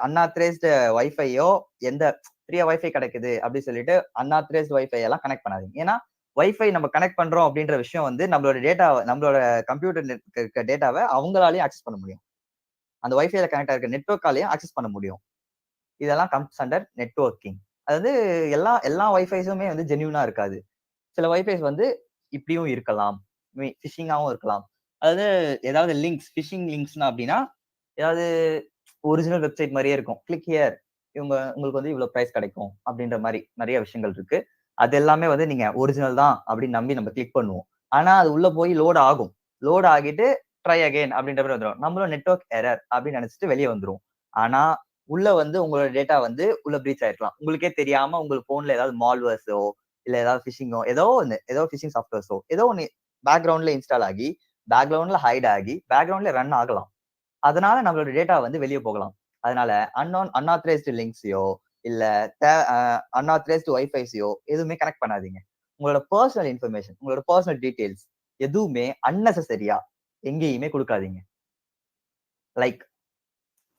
அன்ஆத்தரைஸ்டு வைஃபையோ எந்த ஃப்ரீயா வைஃபை கிடைக்குது அப்படின்னு சொல்லிட்டு அன்ஆத்தரைஸ்டு வைஃபை எல்லாம் கனெக்ட் பண்ணாதீங்க. ஏன்னா வைஃபை நம்ம கனெக்ட் பண்றோம் அப்படின்ற விஷயம் வந்து நம்மளோட கம்ப்யூட்டர் இருக்க டேட்டாவை அவங்களாலையும் ஆக்சஸ் பண்ண முடியும். அந்த வைஃபைல கனெக்ட் ஆகிருக்க நெட்வொர்க்காலையும் ஆக்சஸ் பண்ண முடியும். இதெல்லாம் கம்ஸ் அண்டர் நெட்வொர்க்கிங். அதாவது எல்லா வைஃபைஸுமே வந்து ஜென்யூனா இருக்காது. சில வைஃபைஸ் வந்து இப்படியும் இருக்கலாம், ஃபிஷிங்காவும் இருக்கலாம். அதாவது ஏதாவது ஃபிஷிங் லிங்க்ஸ்னா அப்படின்னா ஏதாவது ஒரிஜினல் வெப்சைட் மாதிரியே இருக்கும். கிளிக் ஹியர், உங்களுக்கு வந்து இவ்வளவு பிரைஸ் கிடைக்கும் அப்படின்ற மாதிரி நிறைய விஷயங்கள் இருக்கு. அது எல்லாமே வந்து நீங்க ஒரிஜினல் தான் அப்படின்னு நம்பி நம்ம கிளிக் பண்ணுவோம். ஆனா அது உள்ள போய் லோட் ஆகும். லோட் ஆகிட்டு ட்ரை அகைன் அப்படின்ற மாதிரி வந்துடும். நம்மளும் நெட்வொர்க் எரர் அப்படின்னு நினைச்சிட்டு வெளியே வந்துரும். ஆனா உள்ள வந்து உங்களோட டேட்டா வந்து உள்ள பிரீச் ஆயிருக்கலாம். உங்களுக்கே தெரியாம உங்களுக்கு போன்ல ஏதாவது மால்வேர்ஸோ இல்ல ஏதாவது ஃபிஷிங்கோ ஏதோ ஃபிஷிங் சாஃப்ட்வேர்ஸோ ஏதோ ஒன்று பேக்ரவுண்ட்ல இன்ஸ்டால் ஆகி பேக்ரவுண்ட்ல ஹைட் ஆகி பேக்ரவுண்ட்ல ரன் ஆகலாம். அதனால நம்மளோட டேட்டா வந்து வெளியே போகலாம். அதனால அன்ஆத்தரைஸ்டு லிங்க்ஸையோ இல்ல அன்ஆத்தரைஸ்டு வைஃபைஸையோ எதுவுமே கனெக்ட் பண்ணாதீங்க. உங்களோட பர்சனல் இன்ஃபர்மேஷன், உங்களோட பர்சனல் டீடைல்ஸ் எதுவுமே அன்னெசரியா எங்கேயுமே கொடுக்காதீங்க. லைக்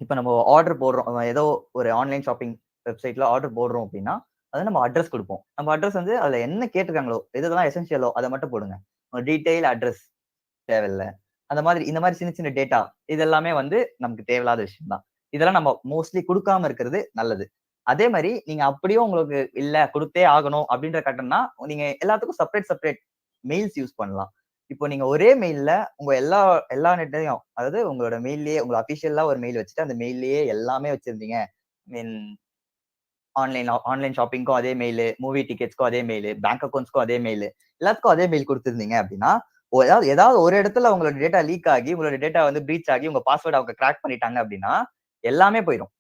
இப்ப நம்ம ஆர்டர் போடுறோம், ஏதோ ஒரு ஆன்லைன் ஷாப்பிங் வெப்சைட்ல ஆர்டர் போடுறோம் அப்படின்னா அதை நம்ம அட்ரஸ் கொடுப்போம். நம்ம அட்ரஸ் வந்து அதுல என்ன கேட்டிருக்காங்களோ எதெல்லாம் எசென்சியலோ அதை மட்டும் போடுங்க. டீடைல் அட்ரஸ் தேவையில்லை. அந்த மாதிரி இந்த மாதிரி சின்ன சின்ன டேட்டா இது எல்லாமே வந்து நமக்கு தேவையில்லாத விஷயம் தான். இதெல்லாம் நம்ம மோஸ்ட்லி கொடுக்காம இருக்கிறது நல்லது. அதே மாதிரி நீங்க அப்படியே உங்களுக்கு இல்ல கொடுத்தே ஆகணும் அப்படின்ற கட்டணம்னா நீங்க எல்லாத்துக்கும் செப்பரேட் மெயில்ஸ் யூஸ் பண்ணலாம். இப்போ நீங்க ஒரே மெயில்ல உங்க எல்லா நெட்டையும், அதாவது உங்களோட மெயில்லயே உங்க அபிஷியலா ஒரு மெயில் வச்சுட்டு அந்த மெயில்லயே எல்லாமே வச்சிருந்தீங்க. மீன் ஆன்லைன் ஷாப்பிங்க்கும் அதே மெயில், மூவி டிக்கெட்ஸ்க்கும் அதே மெயில், பேங்க் அக்கௌண்ட்ஸ்க்கும் அதே மெயில், எல்லாத்துக்கும் அதே மெயில் கொடுத்துருந்தீங்க அப்படின்னா ஏதாவது ஒரு இடத்துல உங்களோட டேட்டா லீக் ஆகி உங்களோட டேட்டா வந்து பிரீச் ஆகி உங்க பாஸ்வேர்டு அவங்க கிராக் பண்ணிட்டாங்க அப்படின்னா எல்லாமே போயிடும்.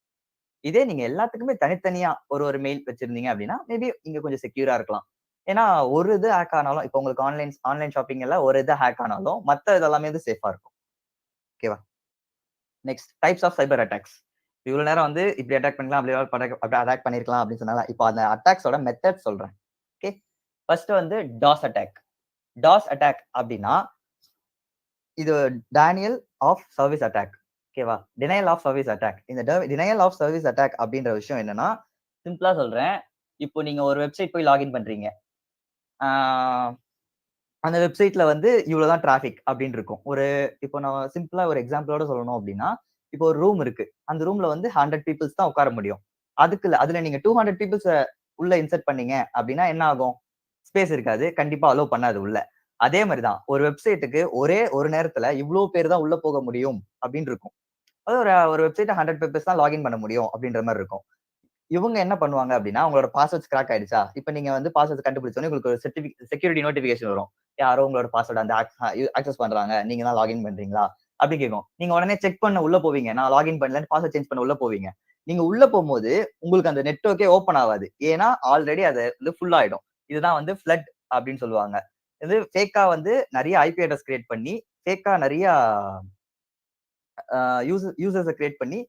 இதே நீங்க எல்லாத்துக்குமே தனித்தனியா ஒரு மெயில் வச்சிருந்தீங்க அப்படின்னா மேபி நீங்க கொஞ்சம் செக்யூரா இருக்கலாம். ஏன்னா ஒரு இது ஹேக் ஆனாலும் இப்போ உங்களுக்கு ஆன்லைன் ஷாப்பிங் எல்லாம் ஒரு இது ஹேக் ஆனாலும் மத்த இதெல்லாமே வந்து சேஃபா இருக்கும். ஓகேவா? Next types of cyber attacks. இவ்வளவு நேரம் வந்து இப்படி அட்டாக் பண்ணலாம் அப்படி அட்டாக் பண்ணிருக்கலாம் அப்படின்னு சொன்னால இப்போ அந்த அட்டாக்ஸோட மெத்தட் சொல்றேன். ஓகே, ஃபர்ஸ்ட் வந்து டாஸ் அட்டாக். டாஸ் அட்டாக் அப்படின்னா இது டேனியல் ஆஃப் சர்வீஸ் அட்டாக். ஓகேவா? Denial of service attack. இந்த டினையல் ஆஃப் சர்வீஸ் அட்டாக் அப்படின்ற விஷயம் என்னன்னா சிம்பிளா சொல்றேன். இப்போ நீங்க ஒரு வெப்சைட் போய் லாகின் பண்றீங்க. அந்த வெப்சைட்ல வந்து இவ்வளவுதான் டிராபிக் அப்படின்னு இருக்கும். இப்போ நான் சிம்பிளா ஒரு எக்ஸாம்பிளோட சொல்லணும் அப்படின்னா இப்போ ஒரு ரூம் இருக்கு. அந்த ரூம்ல வந்து 100 பீப்புள்ஸ் தான் உட்கார முடியும். அதுல நீங்க 200 பீப்புள்ஸ் உள்ள இன்சர்ட் பண்ணீங்க அப்படின்னா என்ன ஆகும்? ஸ்பேஸ் இருக்காது, கண்டிப்பா அலோவ் பண்ணாது உள்ள. அதே மாதிரிதான் ஒரு வெப்சைட்டுக்கு ஒரே ஒரு நேரத்துல இவ்வளவு பேர் தான் உள்ள போக முடியும் அப்படின்னு இருக்கும். அது ஒரு வெப்சைட் 100 பீப்புள்ஸ் தான் லாகின் பண்ண முடியும் அப்படின்ற மாதிரி இருக்கும். இவங்க என்ன பண்ணுவாங்க அப்படின்னா உங்களோட பாஸ்வேர்ட்ஸ் கிராக் ஆயிடுச்சா, இப்ப நீங்க வந்து பாஸ்வேர்ட் கண்டுபிடிச்சோன்னே உங்களுக்கு ஒரு செக்யூரிட்டி நோட்டிபிகேஷன் வரும். யாரோ உங்களோட பாஸ்வேர்ட் அந்த ஆக்சஸ் பண்றாங்க, நீங்க தான் லாகின் பண்றீங்களா அப்படி கேட்கும். நீங்க உடனே செக் பண்ண உள்ள போவீங்க. நான் லாகின் பண்ணலன்னு பாஸ்வேர்ட் சேஞ்ச் பண்ண உள்ள போவீங்க. நீங்க உள்ள போகும்போது உங்களுக்கு அந்த நெட்வொர்க்கே ஓப்பன் ஆகாது. ஏன்னா ஆல்ரெடி அது வந்து ஃபுல் ஆயிடும். இதுதான் வந்து ஃபிளட் அப்படின்னு சொல்லுவாங்க. இது ஃபேக்கா வந்து நிறைய ஐபி அட்ரஸ் கிரியேட் பண்ணி ஃபேக்கா நிறைய யூசர்ஸை கிரியேட் பண்ணி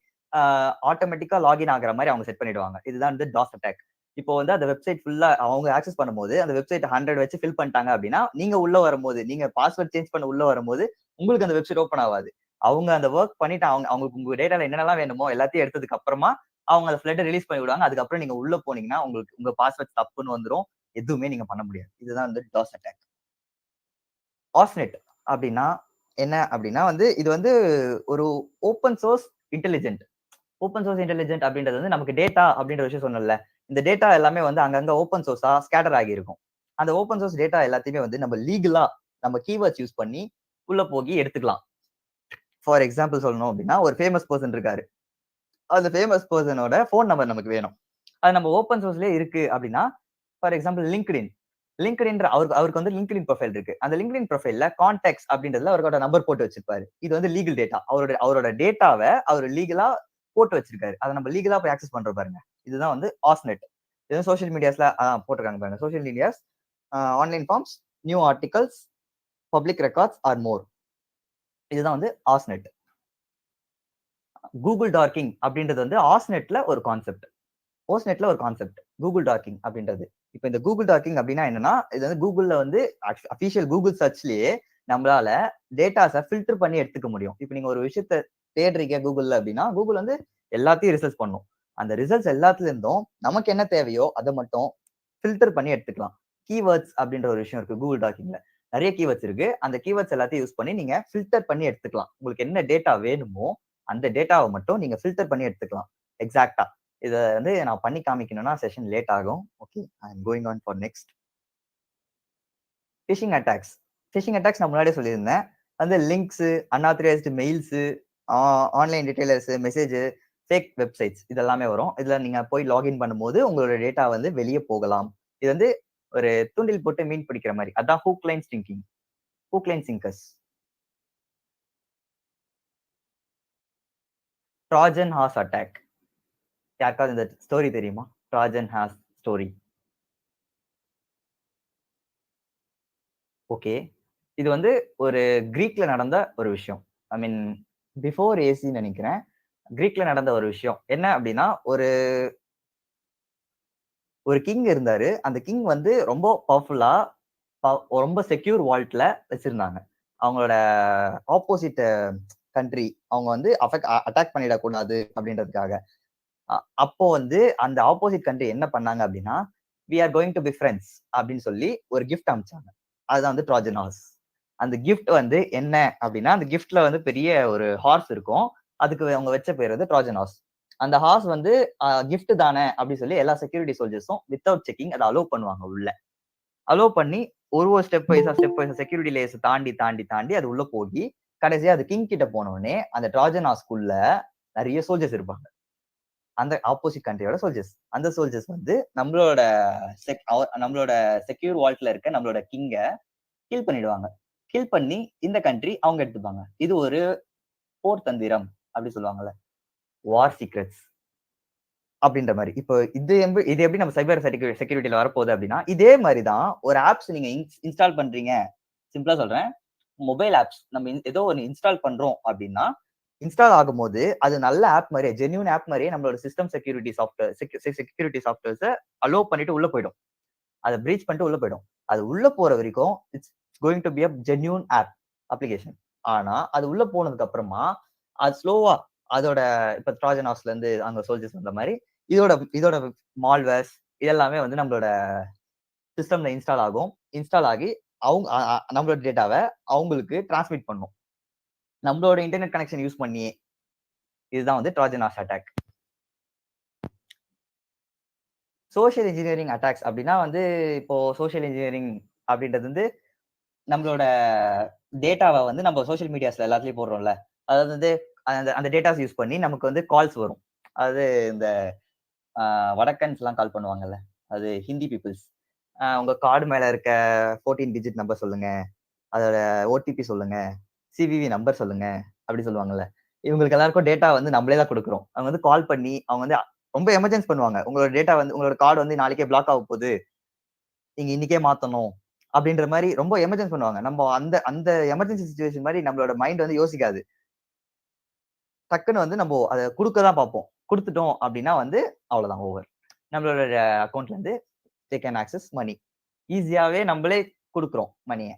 ஆட்டோமேட்டிக்கா லாகின் ஆகிற மாதிரி அவங்க செட் பண்ணிடுவாங்க. இதுதான் வந்து டாஸ் அட்டாக். இப்போ வந்து அந்த வெப்சைட் ஃபுல்லா அவங்க ஆக்சஸ் பண்ணும்போது அந்த வெப்சைட் 100 வச்சு ஃபில் பண்ணிட்டாங்க அப்படின்னா நீங்க உள்ள வரும்போது நீங்க பாஸ்வேர்ட் சேஞ்ச் பண்ண உள்ள வரும்போது உங்களுக்கு அந்த வெப்சைட் ஓப்பன் ஆகாது. அவங்க அந்த ஒர்க் பண்ணிட்டு அவங்களுக்கு உங்க டேட்டால என்னென்னலாம் வேணுமோ எல்லாத்தையும் எடுத்ததுக்கு அப்புறமா அவங்க அந்த ஃபிளட் ரிலீஸ் பண்ணி விடுவாங்க. அதுக்கப்புறம் நீங்க உள்ள போனீங்கன்னா உங்களுக்கு உங்க பாஸ்வேர்ட் தப்புன்னு வந்துடும். எதுவுமே நீங்க பண்ண முடியாது. இதுதான் வந்து டாஸ் அட்டாக். ஆஸ்நெட் அப்படின்னா என்ன அப்படின்னா வந்து இது வந்து ஒரு open source intelligent. Open source intelligent அப்படின்றது வந்து நமக்கு டேட்டா அப்படின்ற விஷயம் சொன்னல, இந்த டேட்டா எல்லாமே வந்து அங்கங்க ஓப்பன் சோர்ஸா ஸ்கேட்டர் ஆகி இருக்கும். அந்த ஓப்பன் சோர்ஸ் டேட்டா எல்லாத்தையுமே வந்து நம்ம லீகலா நம்ம கீவேர்ட்ஸ் யூஸ் பண்ணி உள்ள போகி எடுத்துக்கலாம். ஃபார் எக்ஸாம்பிள் சொல்லணும் அப்படின்னா ஒரு ஃபேமஸ் பர்சன் இருக்காரு. அந்த ஃபேமஸ் பர்சனோட ஃபோன் நம்பர் நமக்கு வேணும். அது நம்ம ஓப்பன் சோர்ஸ்லயே இருக்கு அப்படின்னா ஃபார் எக்ஸாம்பிள் லிங்க்டின் அவருக்கு வந்து லிங்க்டின் ப்ரொஃபைல் இருக்கு. அந்த லிங்க்டின் ப்ரொஃபைல்ல கான்டாக்ட்ஸ் அப்படின்றதுல அவரோட நம்பர் போட்டு வச்சிருப்பாரு. இது வந்து லீகல் டேட்டா. அவரோட டேட்டாவை அவர் லீகலா போட்டு வச்சிருக்காரு. அதை நம்ம லீகலா போய் ஆக்சஸ் பண்றோம் பாருங்க. இதுதான் வந்து ஆஸ்நெட். இது சோஷியல் மீடியாஸ்ல போட்டிருக்காங்க பாருங்க. Social medias, online forms, new articles, public records or more. இதுதான் வந்து ஆஸ்நெட். கூகுள் டார்க்கிங் அப்படின்றது வந்து ஆஸ்நெட்ல ஒரு கான்செப்ட். ஓஸ்நெட்ல ஒரு கான்செப்ட் கூகுள் டார்க்கிங் அப்படின்றது. இப்போ இந்த கூகுள் டார்க்கிங் அப்படின்னா என்னன்னா இது வந்து கூகுள்ல வந்து அபிஷியல் கூகுள் சர்ச்லயே நம்மளால டேட்டாஸை ஃபில்டர் பண்ணி எடுத்துக்க முடியும். இப்போ நீங்க ஒரு விஷயத்த தேடுறீங்க கூகுள்ல அப்படின்னா கூகுள் வந்து எல்லாத்தையும் ரிசர்ச் பண்ணும். அந்த ரிசல்ட்ஸ் எல்லாத்துல இருந்தும் நமக்கு என்ன தேவையோ அதை மட்டும் ஃபில்டர் பண்ணி எடுத்துக்கலாம். கீவேர்ட்ஸ் அப்படின்ற ஒரு விஷயம் இருக்கு கூகுள் டார்க்கிங்ல. நிறைய கீவேர்ட்ஸ் இருக்கு. அந்த கீவேர்ட்ஸ் எல்லாத்தையும் யூஸ் பண்ணி நீங்க ஃபில்டர் பண்ணி எடுத்துக்கலாம். உங்களுக்கு என்ன டேட்டா வேணுமோ அந்த டேட்டாவை மட்டும் நீங்க ஃபில்டர் பண்ணி எடுத்துக்கலாம். எக்ஸாக்டா இதை வந்து நான் பண்ணி காமிக்கணும்னா செஷன் லேட் ஆகும். Okay, I am going on for next. Phishing attacks. Phishing attacks நான் முன்னாடியே சொல்லியிருந்தேன். வந்து links, unauthorised mails, online retailers, message, fake websites இதெல்லாமே வரும். இதுல நீங்க போய் லாகின் பண்ணும்போது உங்களோட டேட்டா வந்து வெளியே போகலாம். இது வந்து ஒரு தூண்டில் போட்டு மீன் பிடிக்கிற மாதிரி. அதான் hook line sinkers. Trojan horse attack. யாருக்காவது இந்த ஸ்டோரி தெரியுமா? Trojan hours story. ஓகே, இது வந்து ஒரு கிரீக்ல நடந்த ஒரு விஷயம். ஐ மீன் பிஃபோர் ஏசி நினைக்கிறேன். கிரீக்ல நடந்த ஒரு விஷயம் என்ன அப்படின்னா ஒரு கிங் இருந்தாரு. அந்த கிங் வந்து ரொம்ப பவர்ஃபுல்லா ரொம்ப செக்யூர் வால்ட்ல வச்சிருந்தாங்க. அவங்களோட ஆப்போசிட் கண்ட்ரி அவங்க வந்து அட்டாக் பண்ணிடக்கூடாது அப்படின்றதுக்காக. அப்போ வந்து அந்த ஆப்போசிட் கண்ட்ரி என்ன பண்ணாங்க அப்படின்னா we are going to be friends அப்படின்னு சொல்லி ஒரு கிஃப்ட் அனுப்பிச்சாங்க. அதுதான் வந்து ட்ராஜன் ஹார்ஸ். அந்த கிஃப்ட் வந்து என்ன அப்படின்னா, அந்த கிஃப்ட்ல வந்து பெரிய ஒரு ஹார்ஸ் இருக்கும். அதுக்கு அவங்க வச்ச பேர் வந்து ட்ராஜன் ஹார்ஸ். அந்த ஹார்ஸ் வந்து கிஃப்ட் தானே அப்படின்னு சொல்லி எல்லா செக்யூரிட்டி சோல்ஜர்ஸும் வித்தவுட் செக்கிங் அதை அலோவ் பண்ணுவாங்க உள்ள. அலோவ் பண்ணி ஒரு ஸ்டெப் வைஸா செக்யூரிட்டி லேயர்ஸ் தாண்டி தாண்டி தாண்டி அது உள்ள போய் கடைசியா அது கிங் கிட்ட போனோடனே அந்த ட்ராஜன் ஹார்ஸ்குள்ள நிறைய சோல்ஜர்ஸ் இருப்பாங்க. அந்த ஆப்போசிட் கண்ட்ரியோட சோல்ஜர்ஸ். அந்த சோல்ஜர்ஸ் வந்து நம்மளோட செக்யூர் வால்ட்ல இருக்க நம்மளோட கிங்க கில் பண்ணிடுவாங்க. கில் பண்ணி இந்த கண்ட்ரி அவங்க எடுத்துப்பாங்க. இது ஒரு போர் தந்திரம் அப்படி சொல்லுவாங்கல்ல, வார் சீக்ரெட்ஸ் அப்படின்ற மாதிரி. இப்போ இது எப்படி நம்ம சைபர் செக்யூரிட்டியில வரப்போகுது அப்படின்னா, இதே மாதிரி தான் ஒரு ஆப்ஸ் நீங்க இன்ஸ்டால் பண்றீங்க. சிம்பிளா சொல்றேன், மொபைல் ஆப்ஸ் நம்ம ஏதோ ஒரு இன்ஸ்டால் பண்றோம் அப்படின்னா, இன்ஸ்டால் ஆகும்போது அது நல்ல ஆப் மாதிரியே, ஜென்யூன் ஆப் மாதிரியே நம்மளோட சிஸ்டம் செக்யூரிட்டி சாஃப்ட்வேர்ஸை அலோவ் பண்ணிட்டு உள்ள போயிடும். அதை பிரீச் பண்ணிட்டு உள்ள போயிடும். அது உள்ள போற வரைக்கும் it's going to be a genuine app application. ஆனா அது உள்ள போனதுக்கு அப்புறமா அது ஸ்லோவா அதோட இப்ப ட்ராஜன் ஹார்ஸ்ல இருந்து அங்க சோல்ஜர்ஸ் வந்த மாதிரி இதோட மால்வேர்ஸ் இதெல்லாமே வந்து நம்மளோட சிஸ்டம்ல இன்ஸ்டால் ஆகும். இன்ஸ்டால் ஆகி அவங்க நம்மளோட டேட்டாவை அவங்களுக்கு டிரான்ஸ்மிட் பண்ணும் நம்மளோட இன்டர்நெட் கனெக்ஷன் யூஸ் பண்ணி. இதுதான் வந்து Trojan horse attack. Social engineering attacks அப்படின்னா வந்து இப்போ சோஷியல் இன்ஜினியரிங் அப்படின்றது வந்து நம்மளோட டேட்டாவை வந்து நம்ம சோஷியல் மீடியாஸ்ல எல்லாத்துலயும் போடுறோம்ல, அதாவது வந்து அந்த டேட்டாஸ் யூஸ் பண்ணி நமக்கு வந்து கால்ஸ் வரும். அதாவது இந்த வடக்கன்ஸ் எல்லாம் கால் பண்ணுவாங்கல்ல, அது ஹிந்தி பீப்புள்ஸ். உங்க கார்டு மேல இருக்க 14 டிஜிட் நம்பர் சொல்லுங்க, அதோட ஓடிபி சொல்லுங்க, சிவிவி நம்பர் சொல்லுங்க அப்படி சொல்லுவாங்கல்ல. இவங்களுக்கு எல்லாருக்கும் டேட்டா வந்து நம்மளே தான் கொடுக்குறோம். அவங்க வந்து கால் பண்ணி அவங்க வந்து ரொம்ப எமர்ஜென்சி பண்ணுவாங்க. உங்களோட டேட்டா வந்து உங்களோட கார்டு வந்து நாளைக்கே பிளாக் ஆக போகுது, நீங்க இன்னைக்கே மாத்தணும் அப்படின்ற மாதிரி ரொம்ப எமர்ஜென்சி பண்ணுவாங்க. நம்ம அந்த எமர்ஜென்சி சுச்சுவேஷன் மாதிரி நம்மளோட மைண்ட் வந்து யோசிக்காது. டக்குன்னு வந்து நம்ம அதை கொடுக்கதான் பார்ப்போம். கொடுத்துட்டோம் அப்படின்னா வந்து அவ்வளவுதான், ஓவர். நம்மளோட அக்கௌண்ட்ல இருந்து தே கேன் ஆக்சஸ் மணி. ஈஸியாவே நம்மளே கொடுக்குறோம் மணியை.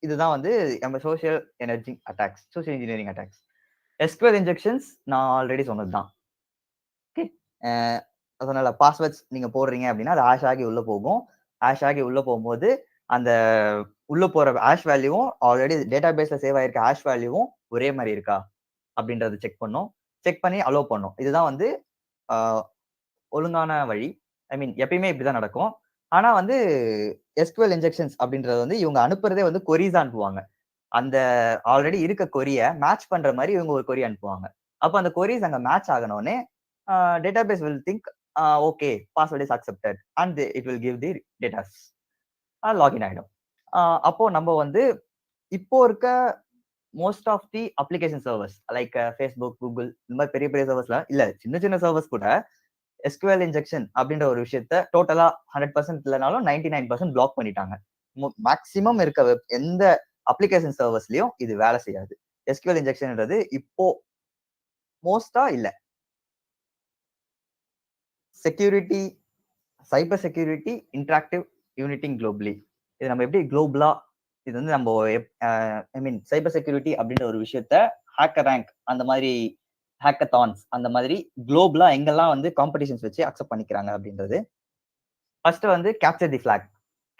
இதுதான் வந்து நம்ம social engineering attacks. SQL injections நான் ஆல்ரெடி சொன்னதுதான். ஓகே, அதனால பாஸ்வேர்ட்ஸ் நீங்க போடுறீங்க அப்படின்னா அது ஹேஷ் ஆகி உள்ள போகும். ஹேஷ் ஆகி உள்ள போகும்போது அந்த உள்ள போற ஹேஷ் வேல்யூவும் ஆல்ரெடி டேட்டா பேஸ்ல சேவ் ஆயிருக்க ஹேஷ் வேல்யூவும் ஒரே மாதிரி இருக்கா அப்படின்றத செக் பண்ணும். செக் பண்ணி அலோவ் பண்ணும். இதுதான் வந்து ஒழுங்கான வழி. ஐ மீன் எப்பயுமே இப்படிதான் நடக்கும். ஆனா வந்து எஸ்கியூஎல் இன்ஜெக்ஷன்ஸ் அப்படின்றது வந்து இவங்க அனுப்புறதே வந்து கொரிஸ் அனுப்புவாங்க. அந்த ஆல்ரெடி இருக்க கொரிய மேட்ச் பண்ற மாதிரி இவங்க ஒரு கொரி அனுப்புவாங்க. அப்ப அந்த கொரிஸ் அங்க match ஆகணும்னே database will think okay, password is accepted and it will give the data login ஆயிடும். அப்போ நம்ம வந்து இப்போ இருக்க most of the application servers like Facebook, Google இந்த மாதிரி பெரிய பெரிய சர்வர்ஸ்ல இல்ல, சின்ன சின்ன சர்வர்ஸ் கூட எஸ்கியூஎல் இன்ஜெக்ஷன் அப்படின்ற ஒரு விஷயத்த டோட்டலா 100% இல்லைனாலும் 99% பிளாக் பண்ணிட்டாங்க. மேக்சிமம் இருக்க எந்த அப்ளிகேஷன் சர்வர்ஸ்லயும் இது வேலை செய்யாது. எஸ்கியூஎல் இன்ஜெக்ஷன்ன்றது இப்போ மோஸ்டா இல்ல. Security, cyber security, interactive யூனிட்டிங் globally. இது நம்ம எப்படி குளோபலா இது வந்து நம்ம ஐ மீன் சைபர் செக்யூரிட்டி அப்படின்ற ஒரு விஷயத்த ஹேக்கர் ரேங்க் அந்த மாதிரி ஹேக்கத்தான்ஸ் அந்த மாதிரி குளோபலா எங்கெல்லாம் வந்து காம்படிஷன்ஸ் வச்சு அக்செப்ட் பண்ணிக்கிறாங்க அப்படின்றது. ஃபர்ஸ்ட் வந்து கேப்சர் தி ஃபிளாக்.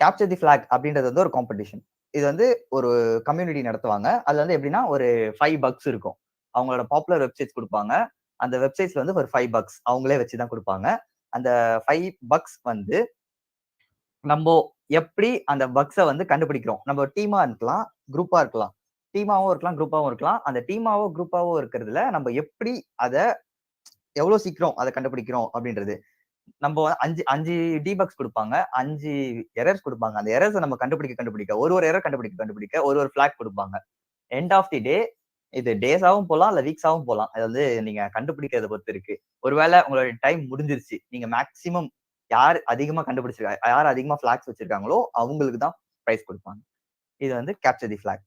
கேப்சர் தி ஃபிளாக் அப்படின்றது வந்து ஒரு காம்படிஷன். இது வந்து ஒரு கம்யூனிட்டி நடத்துவாங்க. அதுல வந்து எப்படின்னா ஒரு 5 பக்ஸ் இருக்கும். அவங்களோட பாப்புலர் வெப்சைட்ஸ் கொடுப்பாங்க. அந்த வெப்சைட்ஸ்ல வந்து ஒரு 5 பக்ஸ் அவங்களே வச்சுதான் கொடுப்பாங்க. அந்த 5 பக்ஸ் வந்து நம்ம எப்படி அந்த பக்ஸை வந்து கண்டுபிடிக்கிறோம். நம்ம டீமா இருக்கலாம், குரூப்பா இருக்கலாம். டீமாவும் இருக்கலாம், குரூப்பாவும் இருக்கலாம். அந்த டீமாவோ குரூப்பாவோ இருக்கிறதுல நம்ம எப்படி அதை எவ்வளவு சீக்கிரம் அதை கண்டுபிடிக்கிறோம் அப்படின்றது. நம்ம 5 டீபக்ஸ் கொடுப்பாங்க, 5 எரர்ஸ் கொடுப்பாங்க. அந்த எரர்ஸை நம்ம கண்டுபிடிக்க ஒரு எரர் கண்டுபிடிக்க ஒரு ஃபிளாக் கொடுப்பாங்க. எண்ட் ஆஃப் தி டே இது டேஸாவும் போகலாம், இல்ல வீக்ஸாவும் போகலாம். அதாவது நீங்க கண்டுபிடிக்கிறத பொறுத்து இருக்கு. ஒருவேளை உங்களோட டைம் முடிஞ்சிருச்சு, நீங்க மேக்சிமம் யார் அதிகமா கண்டுபிடிச்சிருக்காங்க, யார் அதிகமா ஃபிளாக்ஸ் வச்சிருக்காங்களோ அவங்களுக்கு தான் பிரைஸ் கொடுப்பாங்க. இது வந்து capture the flag.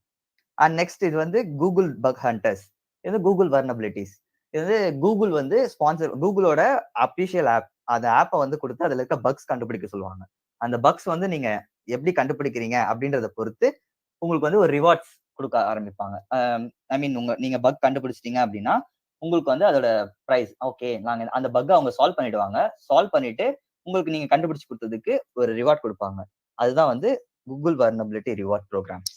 And next இது வந்து கூகுள் பக் ஹண்டர்ஸ். இது கூகுள் வர்னபிலிட்டிஸ். இது வந்து கூகுள் வந்து ஸ்பான்சர், கூகுளோட அபிஷியல் ஆப். அந்த ஆப்பை வந்து கொடுத்து அதுல இருக்க பக்ஸ் கண்டுபிடிக்க சொல்லுவாங்க. அந்த பக்ஸ் வந்து நீங்க எப்படி கண்டுபிடிக்கிறீங்க அப்படின்றத பொறுத்து உங்களுக்கு வந்து ஒரு ரிவார்ட்ஸ் கொடுக்க ஆரம்பிப்பாங்க. ஐ மீன் நீங்க பக் கண்டுபிடிச்சிட்டீங்க அப்படின்னா உங்களுக்கு வந்து அதோட பிரைஸ் ஓகே, நாங்க அந்த பக்கை அவங்க சால்வ் பண்ணிடுவாங்க. சால்வ் பண்ணிட்டு உங்களுக்கு நீங்க கண்டுபிடிச்சு கொடுத்ததுக்கு ஒரு ரிவார்ட் கொடுப்பாங்க. அதுதான் வந்து Google vulnerability reward programs.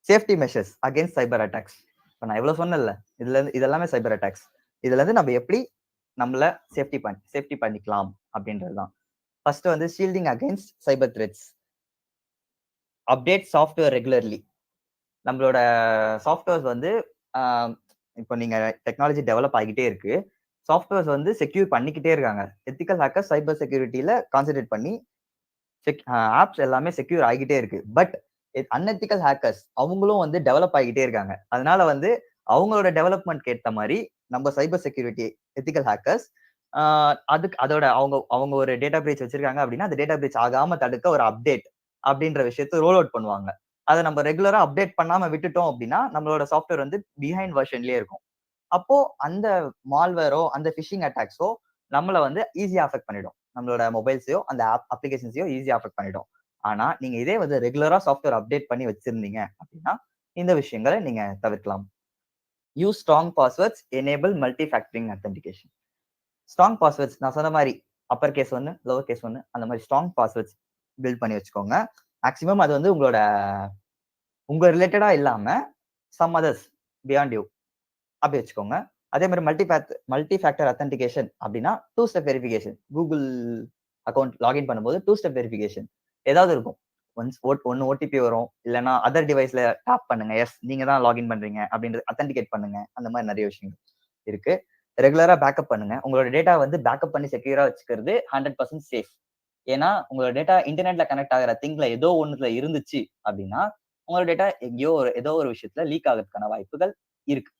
Safety measures against cyber attacks. இப்போ நான் எவ்வளவு சொன்னேன்ல, இதுல இருந்து இதெல்லாமே சைபர் அட்டாக்ஸ். இதுல இருந்து நம்ம எப்படி நம்மள சேஃப்டி பண்ணிக்கலாம் அப்படின்றதுதான். ஃபர்ஸ்ட் வந்து ஷீல்டிங் அகேன்ஸ்ட் சைபர் த்ரெட்ஸ். Update software regularly. நம்மளோட சாஃப்ட்வேர்ஸ் வந்து இப்போ நீங்க டெக்னாலஜி டெவலப் ஆகிக்கிட்டே இருக்கு, சாஃப்ட்வேர்ஸ் வந்து செக்யூர் பண்ணிக்கிட்டே இருக்காங்க. எத்திக்கல் ஹேக்கர் சைபர் செக்யூரிட்டியில கான்சென்ட்ரேட் பண்ணி ஆப்ஸ் எல்லாமே செக்யூர் ஆகிக்கிட்டே இருக்கு. பட் அன்எத்திக்கல் ஹேக்கர்ஸ் அவங்களும் வந்து டெவலப் ஆகிக்கிட்டே இருக்காங்க. அதனால வந்து அவங்களோட டெவலப்மெண்ட்க்கு ஏற்ற மாதிரி நம்ம சைபர் செக்யூரிட்டி எத்திக்கல் ஹேக்கர்ஸ் அதுக்கு அதோட அவங்க ஒரு டேட்டா பிரீச் வச்சிருக்காங்க அப்படின்னா அந்த டேட்டா பிரீச் ஆகாம தடுக்க ஒரு அப்டேட் அப்படின்ற விஷயத்த ரோல் அவுட் பண்ணுவாங்க. அதை நம்ம ரெகுலரா அப்டேட் பண்ணாம விட்டுட்டோம் அப்படின்னா நம்மளோட சாஃப்ட்வேர் வந்து பிஹைண்ட் வெர்ஷன்லயே இருக்கும். அப்போ அந்த மால்வேரோ அந்த ஃபிஷிங் அட்டாக்ஸோ நம்மளை வந்து ஈஸியா அஃபெக்ட் பண்ணிடும். நம்மளோட மொபைல்ஸையோ அந்த அப்ளிகேஷன்ஸையோ ஈஸியா அஃபெக்ட் பண்ணிடும். ஆனா நீங்க இதே வந்து ரெகுலரா சாஃப்ட்வேர் அப்டேட் பண்ணி வச்சிருந்தீங்க அப்படின்னா இந்த விஷயங்களை நீங்க தவிர்க்கலாம். Use strong passwords, enable multi factoring authentication. Strong passwords நான் சொன்ன மாதிரி அப்பர் கேஸ் 1 லோவர் கேஸ் 1 அந்த மாதிரி ஸ்ட்ராங் பாஸ்வேர்ட்ஸ் பில்ட் பண்ணி வச்சுக்கோங்க. மேக்ஸிமம் அது வந்து உங்க ரிலேட்டடா இல்லாம சம் அதர்ஸ் பியாண்ட் யூ அப்படி வச்சுக்கோங்க. அதே மாதிரி மல்டி ஃபேக்டர் அத்தென்டிகேஷன் அப்படின்னா 2 step verification. Google account login பண்ணும்போது 2 ஸ்டெப் வெரிஃபிகேஷன் ஏதாவது இருக்கும். ஒன்னு ஓடிபி வரும், இல்லைன்னா அதர் டிவைஸ்ல டாப் பண்ணுங்க, எஸ் நீங்க தான் லாகின் பண்றீங்க அப்படின்றது அத்தென்டிகேட் பண்ணுங்க. அந்த மாதிரி நிறைய விஷயங்கள் இருக்கு. ரெகுலரா பேக்கப் பண்ணுங்க. உங்களோட டேட்டா வந்து பேக்கப் பண்ணி செக்யூரா வச்சுக்கிறது 100% சேஃப். ஏன்னா உங்களோட டேட்டா இன்டர்நெட்ல கனெக்ட் ஆகிற திங்ல ஏதோ ஒண்ணுல இருந்துச்சு அப்படின்னா உங்களோட டேட்டா எங்கேயோ ஏதோ ஒரு விஷயத்துல லீக் ஆகிறதுக்கான வாய்ப்புகள் இருக்கு.